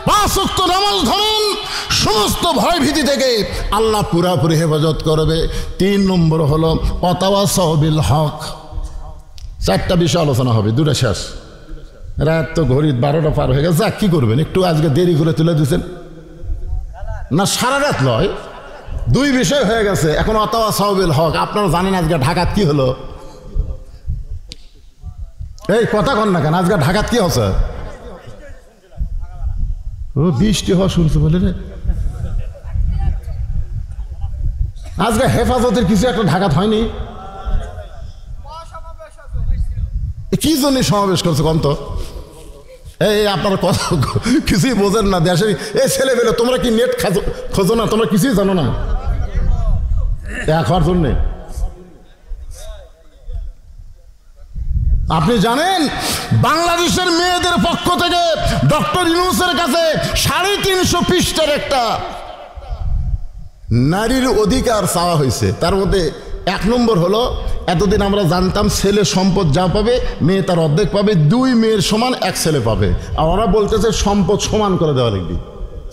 Speaker 1: 5 ওয়াক্ত নামাজ ধরেন, সমস্ত ভয় ভীতি থেকে আল্লাহ পুরাপুরি হেফাজত করবে। 3 নম্বর হলো ওয়াতাওয়াসাউ বিল হক। 4টা বিষয় আলোচনা হবে, 2টা শেষ। রাত তো ঘড়ি 12টা পার হয়ে গেছে। কি করবেন? একটু আজকে দেরি করে তুলে দিচ্ছেন না, সারা রাত নয়, 2 বিষয় হয়ে গেছে। এখন ওয়াতাওয়াসাউ বিল হক। আপনারা জানেন আজকে ঢাকাত কি হলো? এই কথা কন না কেন? আজকে ঢাকাত কি হচ্ছে? ও বৃষ্টি হওয়া শুনছে বলে রে। আজকে হেফাজতের কিছু একটা ঢাকাত হয়নি? কি জন্য সমাবেশ করছে কন তো? এই আপনারা কথা কিছুই বোঝেন না। দেশে এই ছেলে পেলে তোমরা কি নেট খোঁজো না? তোমরা কিছুই জানো না হওয়ার জন্যে। আপনি জানেন বাংলাদেশের মেয়েদের পক্ষ থেকে ডক্টর ইউনূসের কাছে 350 পৃষ্ঠার একটা নারীর অধিকার চাওয়া হয়েছে। তার মধ্যে 1 নম্বর হলো, এতদিন আমরা জানতাম ছেলে সম্পদ যা পাবে মেয়ে তার অর্ধেক পাবে, 2 মেয়ের সমান 1 ছেলে পাবে। আর ওরা বলতেছে সম্পদ সমান করে দেওয়া লাগবে,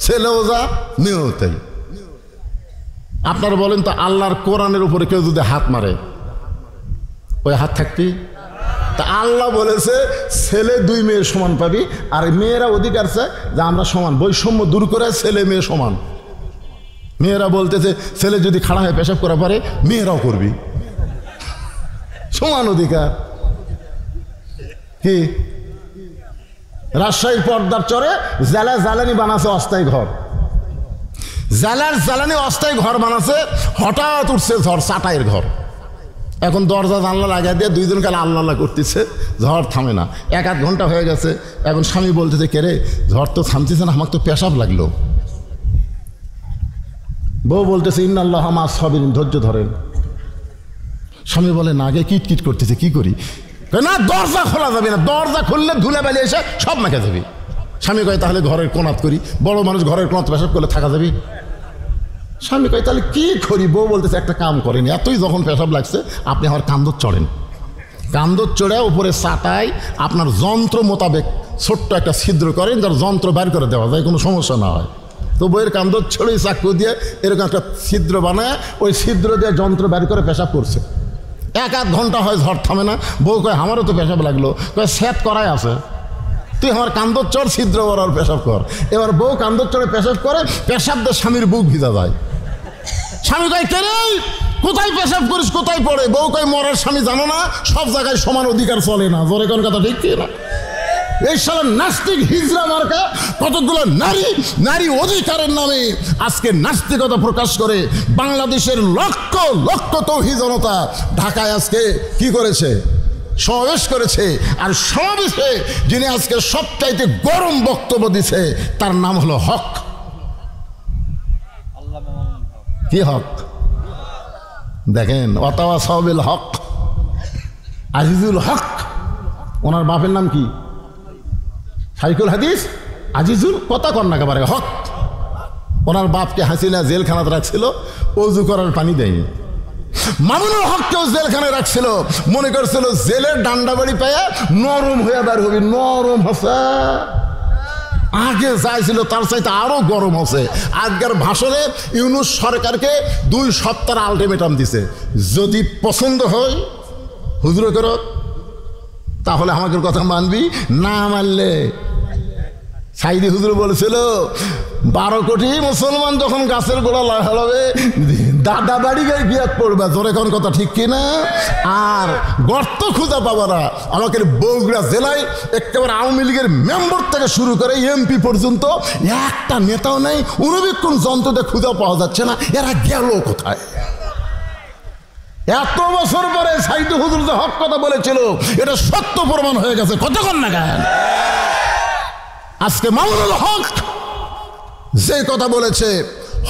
Speaker 1: ছেলেও যা মেয়েও তাই। আপনারা বলেন তো, আল্লাহর কোরআনের উপরে কেউ যদি হাত মারে, ওই হাত থাকবি? তা আল্লাহ বলেছে ছেলে 2 মেয়ের সমান পাবি, আর মেয়েরা অধিকার চায় যে আমরা সমান, বৈষম্য দূর করে ছেলে মেয়ে সমান। মেয়েরা বলতেছে ছেলে যদি খাড়া হয়ে পেশাব করা পারে মেয়েরাও করবি, সমান অধিকার। কি রাজশাহীর পর্দার চরে জ্বালানি বানাচ্ছে অস্থায়ী ঘর, জ্বালানি অস্থায়ী ঘর বানাচ্ছে। হঠাৎ উঠছে ঝড়, চাটাইয়ের ঘর। এখন দরজা জানলা লাগিয়ে দিয়ে 2 জন কালে আল্লাহ করতেছে, ঝড় থামে না। 1-8 ঘন্টা হয়ে গেছে। এখন স্বামী বলতেছে কে রে, ঝড় তো থামতেছে না, আমার তো পেশাব লাগলো। বউ বলতেছে ইন্নাল্লাহা মা'আস সাবিরিন, ধৈর্য ধরেন। স্বামী বলে না, আগে কিটকিট করতেছে, কি করি? না, দরজা খোলা যাবে না, দরজা খুললে ধুলে বেলে এসে সব মেখে যাবে। স্বামী কয় তাহলে ঘরের কোণাত করি। বড় মানুষ ঘরের কোণাত পেশাব করলে থাকা যাবে? স্বামী কয় তাহলে কি করি? বউ বলতেছে একটা কাম করেন, এতই যখন পেশাব লাগছে আপনি আমার কান্দর চড়েন, কান্দর চড়ে উপরে চাটাই আপনার যন্ত্র মোতাবেক ছোট্ট একটা ছিদ্র করেন, যার যন্ত্র বের করে দেওয়া যায়, কোনো সমস্যা না হয়। তো বইয়ের কান্দর ছড়েই চাকু দিয়ে এরকম একটা ছিদ্র বানায়, ওই ছিদ্র দিয়ে যন্ত্র বের করে পেশাব করছে। 1-8 ঘন্টা হয়, ঝড় থামে না। বউ কয় আমারও তো পেশাব লাগলো। কয় সেট করাই আছে, তুই আমার কান্দর চড় ছিদ্র করার পেশাব কর। এবার বউ কান্দর চড়ে পেশাব করে, পেশাব দিয়ে স্বামীর বুক ভিজা যায়। স্বামী কয় কে রে, কোথায় পেশাব করিস, কোথায় পড়ে? বউ কয় মরার স্বামী জানো না, সব জায়গায় সমান অধিকার চলে না। জোরে কোন কথা ঠিক না? এই সালের নাস্তিক হিজড়া মার্কা কতগুলো নারী অধিকারের নামে আজকে নাস্তিকতা প্রকাশ করে বাংলাদেশের লক্ষ লক্ষ তৌহিদ জনতা ঢাকায় আজকে কি করেছে? সমাবেশ করেছে। আর সমাবেশে যিনি আজকে সবচাইতে গরম বক্তব্য দিছে তার নাম হলো হক। কি হক? দেখেন, ওয়াতাওয়াসাউ বিল হক, আজিজুল হক। ওনার বাপের নাম কি? শাইখুল হাদিস আজিজুল, কথা কর না একেবারে হক। ওনার বাপকে হাসিনা জেলখানাতে রাখছিল, অজু করার পানি দেয়নি। মামুনুল হককেও জেলখানায় রাখছিল, মনে করছিল জেলের ডান্ডা বাড়ি পেয়ে নরম হয়ে বের হবি। নরম হচ্ছে, আগে চাইছিল তার চাইতে আরো গরম হচ্ছে। আজকের ভাষণে ইউনূস সরকারকে 2 সপ্তাহ আলটিমেটাম দিছে, যদি পছন্দ হয় হুজুর করো তাহলে আমাকে কথা মানবি, না মানলে সাইদি হুজুর বলেছিল 12 কোটি মুসলমান যখন গাছের গোড়া লাগাবে দাদা বাড়ি গায়ে গিয়াত পড়বে। জোরে কোন কথা ঠিক কিনা? আর গর্ত খুঁজে পাবা না। আমাকে বগুড়া জেলায় একেবারে আওয়ামী লীগের মেম্বার থেকে শুরু করে এমপি পর্যন্ত একটা নেতাও নেই, অনুবীক্ষণ যন্ত্রতে খুঁজে পাওয়া যাচ্ছে না। এরা গেল কোথায়? এত বছর পরে সাইদি হুজুর যে হক কথা বলেছিল এটা সত্য প্রমাণ হয়ে গেছে। কতক্ষণ না কেন আজকে মামুনুল হক যে কথা বলেছে,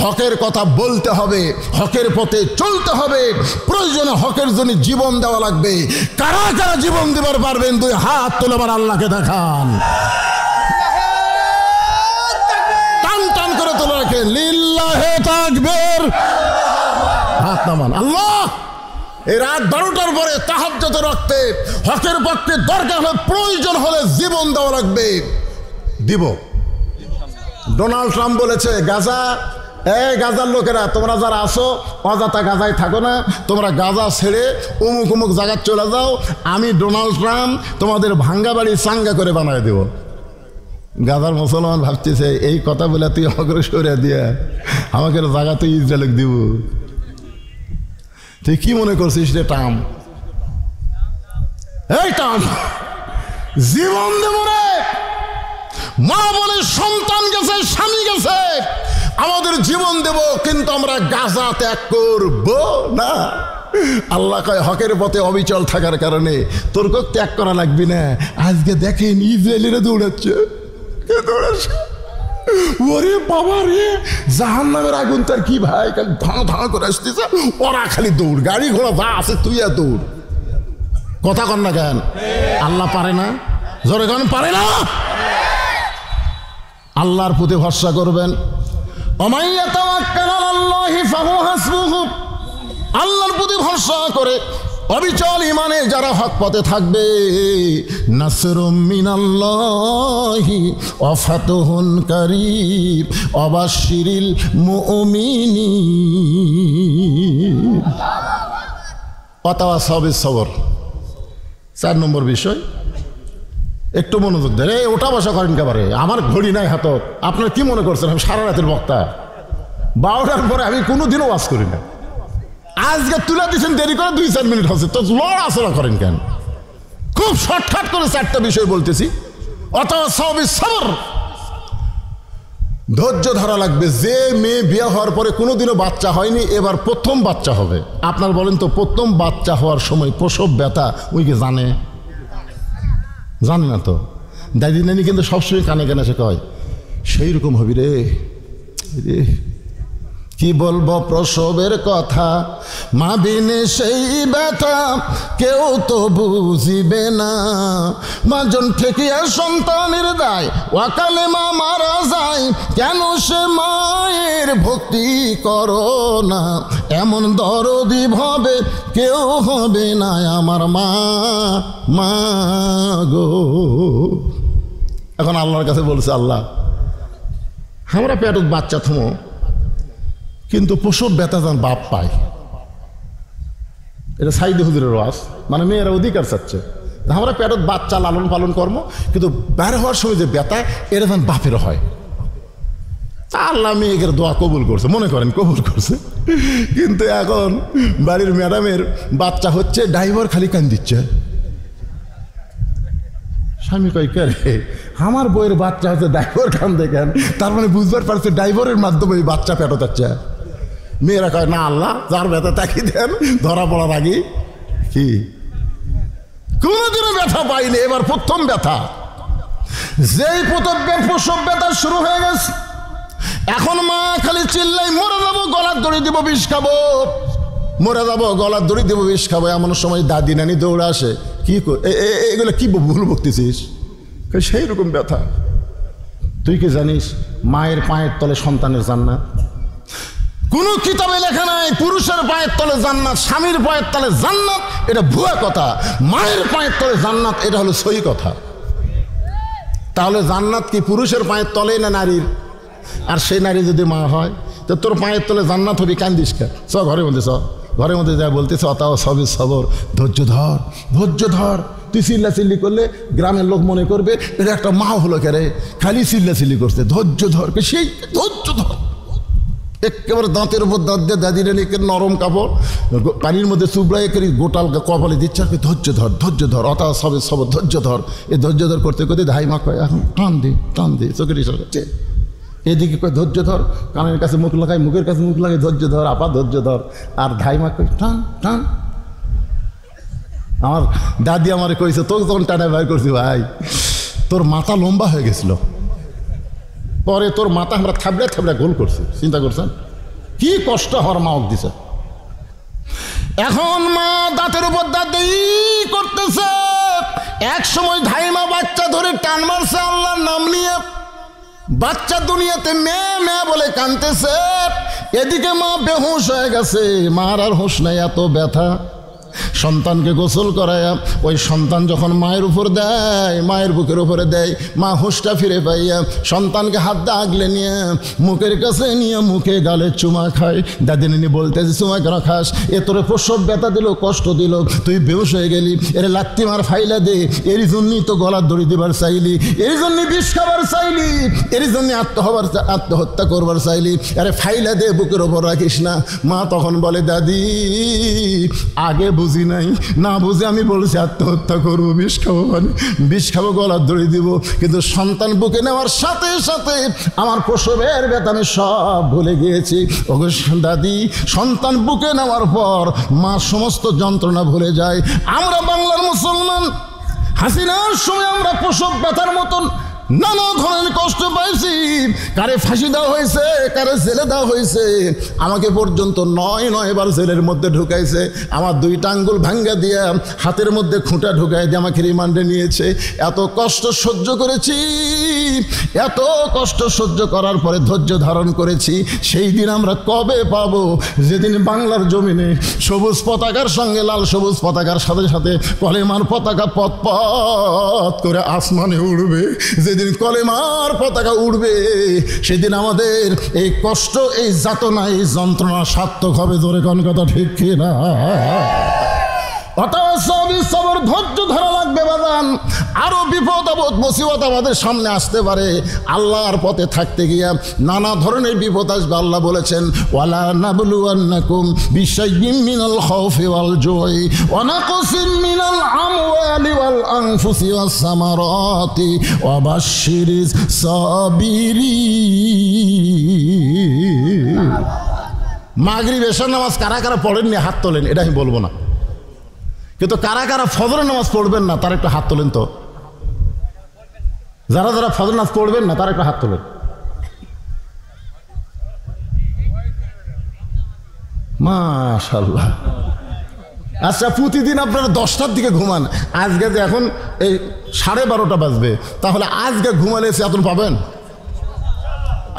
Speaker 1: হকের কথা বলতে হবে, হকের পথে চলতে হবে, প্রয়োজনে হকের জন্য জীবন দেওয়া লাগবে। কারা কারা জীবন দেবার পারবেন 2 হাত তুলে আবার আল্লাহকে দেখান, টান টান করে তুলে রাখেন, লিল্লাহে তাকবীর, হাত নামান। আল্লাহ এই রাত 12টার পরে তাহাজ্জুদের রক্তে হকের পক্ষে দরকার হলে প্রয়োজন হলে জীবন দেওয়া লাগবে, দিব। ডোনাল্ড ট্রাম্প বলেছে গাজা, এই গাজার লোকেরা তোমরা যারা আসো অযথা গাজায় থাকো না, তোমরা গাজা ছেড়ে অমুক অমুক জায়গায় চলে যাও, আমি ডোনাল্ড ট্রাম্প তোমাদের ভাঙ্গা বাড়ি চাঙ্গা করে বানায় দেব। গাজার মুসলমান ভাবতেছে এই কথা বলে তুই আমাকে সরে দিয়ে আমাকে জায়গা তুই ইসরায়েল দিব। তুই কি মনে করছিস রে ট্রাম্প? এই ট্রাম্প জীবন দেব রে, মা বলে সন্তান গেছে, স্বামী গেছে, আমাদের জীবন দেব, কিন্তু আমরা গাজা ত্যাগ করব না। আল্লাহ কয় হকের পথে অবিচল থাকার কারণে তোর কক ত্যাগ করা লাগবে না। আজকে দেখেন ইসরায়েলিরা দৌড়াচ্ছে, কে দৌড়াচ্ছে? ওরে বাবা রে, জাহান্নামের আগুন তার কি ভাই, খালি ধাঁ ধাঁ করে আসতেছে, ওরা খালি দৌড়, গাড়ি ঘোড়া যা আছে তুই আর দৌড়। কথা কন না কেন? আল্লাহ পারে না? জোরে কেন পারে না? আল্লাহর প্রতি ভরসা করবেন। আল্লাহর প্রতি ভরসা করে অবিচল ইমানে যারা হক পথে থাকবে, নাসরুম মিনাল্লাহি ওয়া ফাতহুন কারীব ওয়া বাশশিরিল মুমিনিন। ওয়াতাওয়াসাউ বিস সবর 4 নম্বর বিষয়। একটু মনোযোগ দেন, ওটা বসা করেন একেবারে, আমার ঘড়ি নাই হাতত। আপনার কি মনে করছেন আমি সারা রাতের বক্তা? 12টার পরে আমি কোনোদিনও ওয়াজ করি না। আজকে তুলে দিচ্ছেন দেরি করে 2-4 মিনিট হচ্ছে, তো লড়াচড়া করেন কেন? খুব শর্টকাট করে 4টা বিষয় বলতেছি। ওয়াতাওয়াসাউ বিস সবর, ধৈর্য ধরা লাগবে। যে মেয়ে বিয়ে হওয়ার পরে কোনোদিনও বাচ্চা হয়নি, এবার প্রথম বাচ্চা হবে, আপনার বলেন তো প্রথম বাচ্চা হওয়ার সময় প্রসব ব্যথা ওই কি জানে? জানে না তো। দাদি নানি কিন্তু সবসময় কানে কানে সে কয় সেই রকম হবি রে। কি বলবো প্রসবের কথা, মা বিনে সেই ব্যথা কেউ তো বুঝিবে না। মাজন ঠেকিয়া সন্তানের দায়, ওয়াকালে মা মারা যায়, কেন সে মায়ের ভক্তি করো না। এমন দরদি ভাবে কেউ হবে না আমার মা, মা গো। এখন আল্লাহর কাছে বলছে, আল্লাহ আমরা পেটত বাচ্চা থমো, কিন্তু প্রসব ব্যথা যেন বাপ পায়। এটা সাইদি হুজুরের ওয়াজ, মানে মেয়েরা অধিকার চাচ্ছে, আমরা পেটত বাচ্চা লালন পালন কর্ম, কিন্তু বের হওয়ার সময় যে ব্যথা এটা যেন বাপের হয়। তা আল্লাহ মেয়েকে দোয়া কবুল করছে, মনে করেন কবুল করছে। কিন্তু এখন বাড়ির ম্যাডামের বাচ্চা হচ্ছে, ড্রাইভার খালি কান দিচ্ছে। স্বামী কয় কে রে, আমার বইয়ের বাচ্চা হচ্ছে, ড্রাইভার কান দেখেন, তার মানে বুঝবার পারছে ড্রাইভারের মাধ্যমে বাচ্চা পেটত যাচ্ছে। মেয়েরা কয় না আল্লাহ যার ব্যথা তাকে দেন, ধরা পড়ার আগে কি কোনোদিনও ব্যথা পাইনি, এবার প্রথম ব্যথা। যেই প্রসব ব্যথা শুরু হয়ে গেছে, এখন মা খালি চিল্লাই, মরে যাবো, গলার দড়ি দিব, বিষ খাবো, মরে যাবো, গলার দড়ি দিব, বিষ খাবো। এমন সময় দাদি নানি দৌড়ে আসে, কি এগুলো কি ভুল বকতেছিস? সেই রকম ব্যথা। তুই কি জানিস মায়ের পায়ের তলে সন্তানের জান্নাত? কোন কিতাবে লেখা নাই পুরুষের পায়ের তলে জান্নাত, স্বামীর পায়ের তলে জান্নাত, এটা ভুয়া কথা। মায়ের পায়ের তলে জান্নাত, এটা হলো সহি কথা। তাহলে জান্নাত কি পুরুষের পায়ের তলে না নারীর? আর সেই নারী যদি মা হয়, তো তোর পায়ের তলে জান্নাত হবে, কান্দিস কে? চ ঘরের মধ্যে, চ ঘরের মধ্যে যা বলতেছে, অতাও সবে সবর, ধৈর্য ধর, ধৈর্য ধর। তুই চিল্লাচিল্লি করলে গ্রামের লোক মনে করবে এটা একটা মা হলো কে রে, খালি চিল্লাচিল্লি করছে। ধৈর্য ধর, সেই ধৈর্য ধর। একেবারে দাঁতের উপর দাঁত দিয়ে দাদির একে নরম কাপড় পানির মধ্যে চুবড়াই করে গোটাল কপালে দিচ্ছে, আর ধৈর্য ধর, ধৈর্য ধর, অতা সবে সব, ধৈর্য ধর। এই ধৈর্য ধর করতে করতে ধাই মা কয়, এখন টান দি, টান দি, চোখের ইশারা। এদিকে কয় ধৈর্য ধর, কানের কাছে মুখ লাগাই, মুখের কাছে মুখ লাগাই, ধৈর্য ধর, আপা ধৈর্য ধর। আর ধাই মা কয় টান টান। আমার দাদি আমারে কইছে, তোকে তখন টানে বাইর করছি, ভাই তোর মাথা লম্বা হয়ে গেছিল, পরে তোর মাথা আমরা থাবড়ে থাবড়ে গোল করছি। চিন্তা করছেন কি কষ্ট হওয়ার মা দিছে। এখন মা দাঁতের উপর দাঁত করতেছে। এক সময় ধাইমা বাচ্চা ধরে টান মারছে আল্লাহর নাম নিয়ে, বাচ্চা দুনিয়াতে মেয়ে মেয়ে বলে কাঁদতেছে। এদিকে মা বেহুশ হয়ে গেছে, মার আর হুঁশ নাই, এত ব্যথা। সন্তানকে গোসল করায়া ওই সন্তান যখন মায়ের উপর দেয়, মায়ের বুকের উপরে দেয়, মা হুঁশটা ফিরে পাইয়া সন্তানকে হাত দিয়ে আগলে নিয়ে মুখের কাছে নিয়ে মুখে গালে চুমা খায়। দাদি নানি বলতেছে, চুমা কেন খাস? এ তোর প্রসব ব্যথা দিল, কষ্ট দিল, তুই বেহুশ হয়ে গেলি, এর লাত্তি মার ফাইলা দে, এর জন্যই তো গলার দড়ি দিবার চাইলি, এর জন্য বিষ খাবার চাইলি, এর জন্য আত্মহত্যা করবার চাইলি, আরে ফাইলা দে, বুকের ওপর রাখিস না। মা তখন বলে, দাদি আগে বুঝি নাই, না বুঝে আমি বলছি আত্মহত্যা করবো, বিষ খাবো, মানে বিষ খাবো, গলার দড়ি দিব। কিন্তু সন্তান বুকে নেওয়ার সাথে সাথে আমার প্রসবের ব্যথা আমি সব ভুলে গিয়েছি। ওগো দাদি, সন্তান বুকে নেওয়ার পর মা সমস্ত যন্ত্রণা ভুলে যায়। আমরা বাংলার মুসলমান, হাসিনার সময় আমরা প্রসব ব্যথার মতন নানা ধরনের কষ্ট পাইছি। কারে ফাঁসি দেওয়া হয়েছে, কারে জেলে দেওয়া হয়েছে। আমাকে পর্যন্ত 9 বার জেলের মধ্যে ঢুকাইছে। আমার 2টা আঙ্গুল ভাঙ্গা দিয়ে হাতের মধ্যে খুঁটা ঢুকাই দিয়ে আমাকে রিমান্ডে নিয়েছে। এত কষ্ট সহ্য করেছি, এত কষ্ট সহ্য করার পরে ধৈর্য ধারণ করেছি। সেই দিন আমরা কবে পাবো যেদিন বাংলার জমিনে সবুজ পতাকার সঙ্গে লাল সবুজ পতাকার সাথে সাথে কলেমার পতাকা পথ পথ করে আসমানে উড়বে। যেদিন কলেমার পতাকা উড়বে সেদিন আমাদের এই কষ্ট, এই যাতনা, এই যন্ত্রণা সার্থক হবে। জোরে কোন কথা ঠিক কিনা? সবর ধৈর্য ধরা লাগবে বাজান। আরো বিপদ আপদ মুসিবত আমাদের সামনে আসতে পারে। আল্লাহর পথে থাকতে গিয়া নানা ধরনের বিপদ আসবে। আল্লাহ বলেছেন, ওয়ালা নাবলুওয়ান্নাকুম বিশাইইম মিনাল খাউফি ওয়াল জুই ওয়া নাকসিম মিনাল আমওয়ালি ওয়াল আনফুসি ওয়াস সামারাতি ওয়া বাশশিরিস সাবিরিন। মাগরিব এশার নামাজ কারা কারা পড়েননি হাত তোলেন, এটা আমি বলবো না। কিন্তু কারা কারা ফজরের নামাজ পড়বেন না তারা একটু হাত তোলেন তো। যারা যারা ফজর নামাজ পড়বেন না তারা একটু হাত তোলেন। মাশাআল্লাহ। আচ্ছা, প্রতিদিন আপনারা 10টার দিকে ঘুমান, আজকে যে এখন এই 12:30 বাজবে, তাহলে আজকে ঘুমালে এত পাবেন?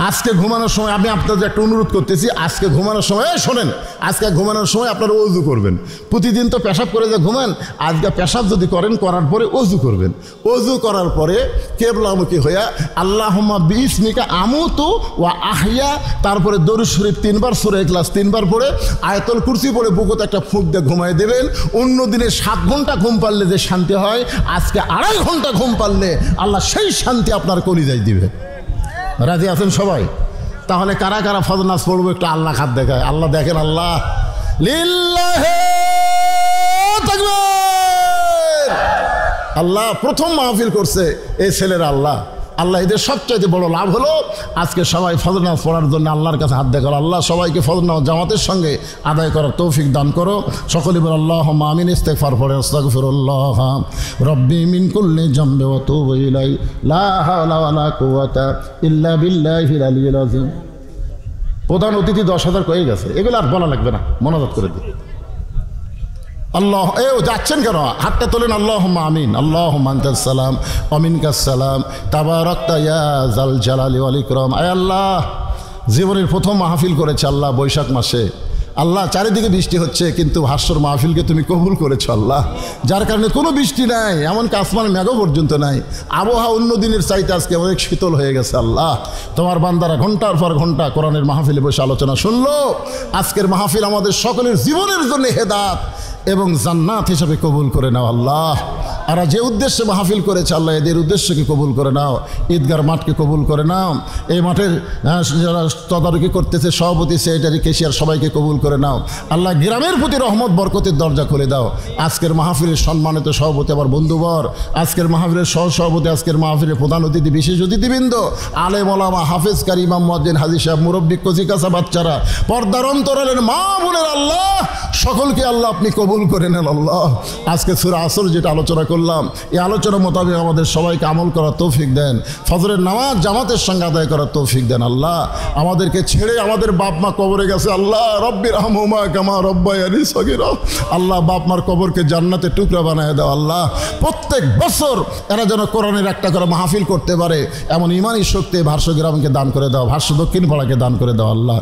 Speaker 1: আজকে ঘুমানোর সময় আমি আপনাদের একটা অনুরোধ করতেছি, আজকে ঘুমানোর সময় শোনেন, আজকে ঘুমানোর সময় আপনারা ওযু করবেন। প্রতিদিন তো পেশাব করে যে ঘুমান, আজকে পেশাব যদি করেন, করার পরে ওযু করবেন। ওযু করার পরে কিবলামুখী হইয়া আল্লাহুম্মা বিইসমিকা আমুতু ওয়া আহইয়া, তারপরে দরুদ শরীফ 3 বার, সূরা ইখলাস 3 বার পড়ে আয়াতুল কুরসি পড়ে বুকুতে একটা ফুঁক দিয়ে ঘুমায় দেবেন। অন্য দিনে 7 ঘন্টা ঘুম পারলে যে শান্তি হয়, আজকে 2.5 ঘন্টা ঘুম পারলে আল্লাহ সেই শান্তি আপনার কলিজায় দিবে। রাজি আছেন সবাই? তাহলে কারা কারা ফজর নামাজ পড়বো একটু আল্লাহ খাত দেখায়। আল্লাহ দেখেন, আল্লাহ লিল্লাহি তাকবীর। আল্লাহ প্রথম মাহফিল করছে এই ছেলেরা। আল্লাহ আল্লাহ এদের সবচাইতে বড় লাভ হলো আজকে সবাই ফজর নামাজ পড়ার জন্য আল্লাহর কাছে হাত দেখা। আল্লাহ সবাইকে ফজর নামাজ জামাতের সঙ্গে আদায় করার তৌফিক দান করো। সকলে বলে আল্লাহুম্মা আমিন। ইস্তেগফার পড়ে আস্তাগফিরুল্লাহ রব্বি মিন কুল্লি যামবি ওয়া তুবু ইলাই লা হাওলা ওয়ালা কুওয়াতা ইল্লা বিল্লাহিল আলিয়্যিল আযীম। প্রধান অতিথি 10,000 কয়ে গেছে, এগুলো আর বলা লাগবে না, মনোজাত করে দিই। আল্লাহ যাচ্ছেন কেন? হাতটা তোলেন। আল্লাহুম্মা আমিন। আল্লাহুম্মা আনতাস সালাম ওয়া মিনকাস সালাম তাবারাকতা ইয়া যাল জালালি ওয়াল ইকরাম। আয় আল্লাহ, জীবনের প্রথম মাহফিল করেছে আল্লাহ বৈশাখ মাসে। আল্লাহ চারিদিকে বৃষ্টি হচ্ছে, কিন্তু ভাষ্যর মাহফিলকে তুমি কবুল করেছো আল্লাহ, যার কারণে কোনো বৃষ্টি নাই, এমনকি আসমানের মেঘও পর্যন্ত নাই। আবহাওয়া অন্য দিনের চাইতে আজকে অনেক শীতল হয়ে গেছে আল্লাহ। তোমার বান্দারা ঘন্টার পর ঘন্টা কোরআনের মাহফিলে বসে আলোচনা শুনলো। আজকের মাহফিল আমাদের সকলের জীবনের জন্য হেদাত এবং জান্নাত হিসাবে কবুল করে নাও আল্লাহ। আর যে উদ্দেশ্যে মাহফিল করেছে আল্লাহ, এদের উদ্দেশ্যকে কবুল করে নাও। ঈদগার মাঠকে কবুল করে নাও। এই মাঠের যারা তদারকি করতেছে, সভাপতি, সেক্রেটারি, কেশিয়ার, সবাইকে কবুল করে নাও আল্লাহ। গ্রামের প্রতি রহমত বরকতের দরজা খুলে দাও। আজকের মাহফিলের সম্মানিত সভাপতি আমার বন্ধুবর, আজকের মাহফিলের সহসভাপতি, আজকের মাহফিলের প্রধান অতিথি, বিশেষ অতিথিবৃন্দ, আলেম ওলামা, হাফেজ কারি, ইমাম মুয়াজ্জিন, হাজী সাহেব, মুরব্বী, কচিকাঁচা বাচ্চারা, পর্দার অন্তরালের মা বোনের আল্লাহ, সকলকে আল্লাহ আপনি কবুল করে নেন আল্লাহ। আজকে সূরা আসর যেটা আলোচনা করলাম, এই আলোচনা মোতাবেক আমাদের সবাইকে আমল করার তৌফিক দেন। ফজরের নামাজ জামাতের সঙ্গে আদায় করার তৌফিক দেন আল্লাহ। আমাদেরকে ছেড়ে আমাদের বাপ মা কবরে গেছে আল্লাহ, রব্বিরহামহুমা কামা রব্বায়ানি সগীরা। আল্লাহ বাপ মার কবরকে জান্নাতে টুকরা বানায় দাও আল্লাহ। প্রত্যেক বছর এরা যেন কোরআনের একটা করে মাহফিল করতে পারে এমন ইমানি শক্তি ভাষ্য গ্রামকে দান করে দাও, ভাষ্য দক্ষিণ পাড়াকে দান করে দাও আল্লাহ।